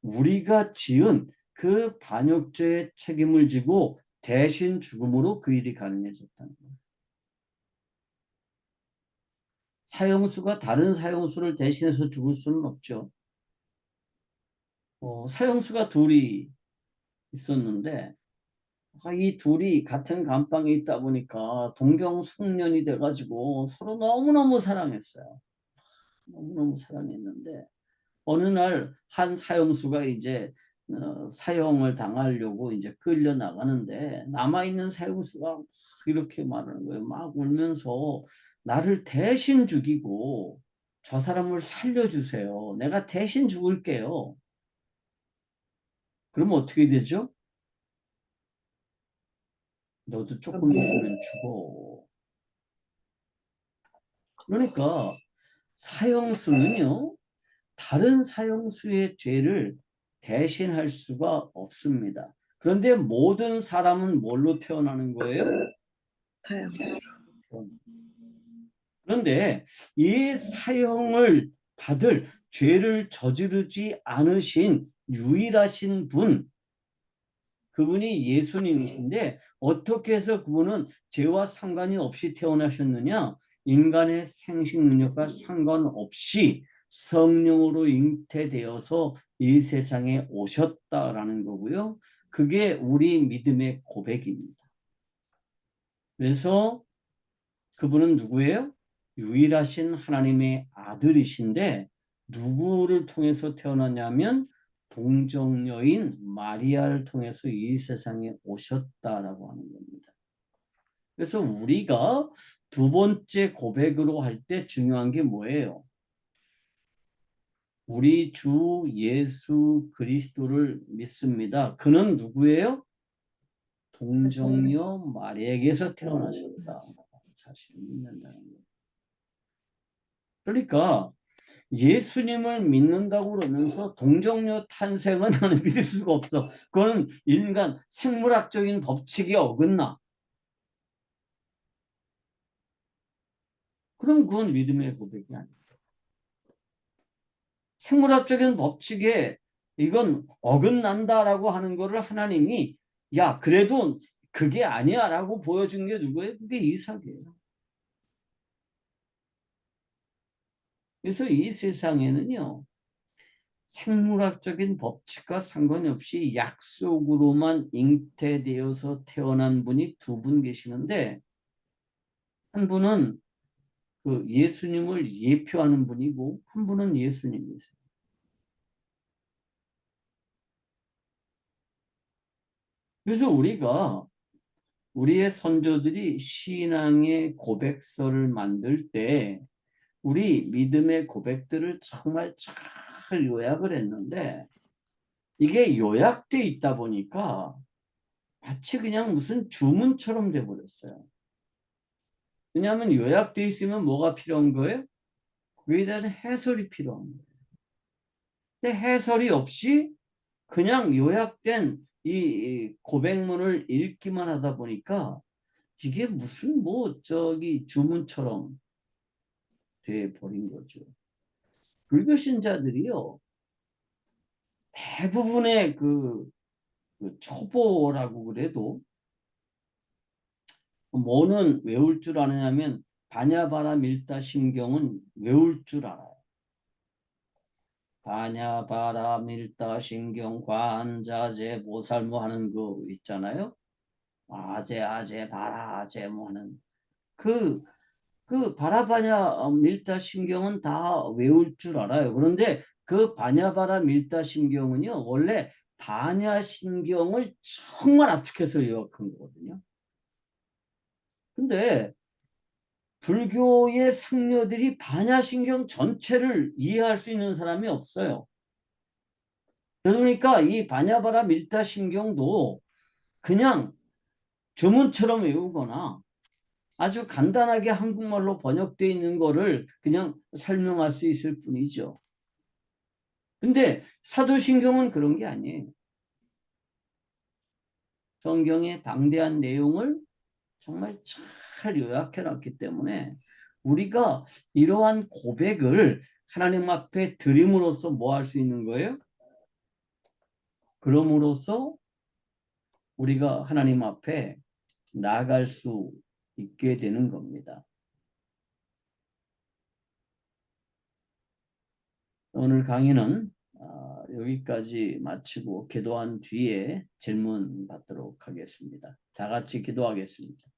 우리가 지은 그 반역죄의 책임을 지고 대신 죽음으로 그 일이 가능해졌다는 거예요. 사형수가 다른 사형수를 대신해서 죽을 수는 없죠. 사형수가 둘이 있었는데 이 둘이 같은 감방에 있다 보니까 동병상련이 돼가지고 서로 너무너무 사랑했어요. 너무너무 사랑했는데 어느 날 한 사형수가 이제 사형을 당하려고 이제 끌려 나가는데 남아있는 사형수가 막 이렇게 말하는 거예요. 막 울면서 나를 대신 죽이고 저 사람을 살려주세요. 내가 대신 죽을게요. 그러면 어떻게 되죠? 너도 조금 있으면 죽어. 그러니까 사형수는요, 다른 사형수의 죄를 대신할 수가 없습니다. 그런데 모든 사람은 뭘로 태어나는 거예요? 사형수로. 그런데 이 사형을 받을 죄를 저지르지 않으신 유일하신 분, 그분이 예수님이신데 어떻게 해서 그분은 죄와 상관이 없이 태어나셨느냐? 인간의 생식 능력과 상관없이 성령으로 잉태되어서 이 세상에 오셨다라는 거고요. 그게 우리 믿음의 고백입니다. 그래서 그분은 누구예요? 유일하신 하나님의 아들이신데 누구를 통해서 태어났냐면 동정녀인 마리아를 통해서 이 세상에 오셨다라고 하는 겁니다. 그래서 우리가 두 번째 고백으로 할 때 중요한 게 뭐예요? 우리 주 예수 그리스도를 믿습니다. 그는 누구예요? 동정녀 마리아에게서 태어나셨다. 사실을 믿는다는 거예요. 그러니까 예수님을 믿는다고 그러면서 동정녀 탄생은 나는 믿을 수가 없어. 그거는 인간 생물학적인 법칙에 어긋나. 그럼 그건 믿음의 고백이 아니에요. 생물학적인 법칙에 이건 어긋난다라고 하는 거를 하나님이 야 그래도 그게 아니야 라고 보여준 게 누구예요? 그게 이삭이에요. 그래서 이 세상에는요. 생물학적인 법칙과 상관이 없이 약속으로만 잉태되어서 태어난 분이 두 분 계시는데 한 분은 그 예수님을 예표하는 분이고 한 분은 예수님이세요. 그래서 우리가 우리의 선조들이 신앙의 고백서를 만들 때 우리 믿음의 고백들을 정말 잘 요약을 했는데 이게 요약돼 있다 보니까 마치 그냥 무슨 주문처럼 돼 버렸어요. 왜냐하면 요약돼 있으면 뭐가 필요한 거예요? 그에 대한 해설이 필요한 거예요. 근데 해설이 없이 그냥 요약된 이 고백문을 읽기만 하다 보니까 이게 무슨 뭐 저기 주문처럼 돼 버린 거죠. 불교 신자들이요 대부분의 그 초보라고 그래도 뭐는 외울 줄 아느냐면 바냐바라 밀다 신경은 외울 줄 알아요. 바냐바라 밀다 신경 관자재 모살모 하는 거 있잖아요. 아재 아재 바라 아재 뭐 하는 그 바라바냐 밀다 신경은 다 외울 줄 알아요. 그런데 그 바냐바라 밀다 신경은요 원래 바냐 신경을 정말 압축해서 요약한 거거든요. 근데 불교의 승려들이 반야신경 전체를 이해할 수 있는 사람이 없어요. 그러니까 이 바냐바라 밀타신경도 그냥 주문처럼 외우거나 아주 간단하게 한국말로 번역되어 있는 거를 그냥 설명할 수 있을 뿐이죠. 근데 사도신경은 그런 게 아니에요. 성경의 방대한 내용을 정말 잘 요약해 놨기 때문에 우리가 이러한 고백을 하나님 앞에 드림으로써 뭐 할 수 있는 거예요? 그럼으로써 우리가 하나님 앞에 나아갈 수 있게 되는 겁니다. 오늘 강의는 여기까지 마치고 기도한 뒤에 질문 받도록 하겠습니다. 다 같이 기도하겠습니다.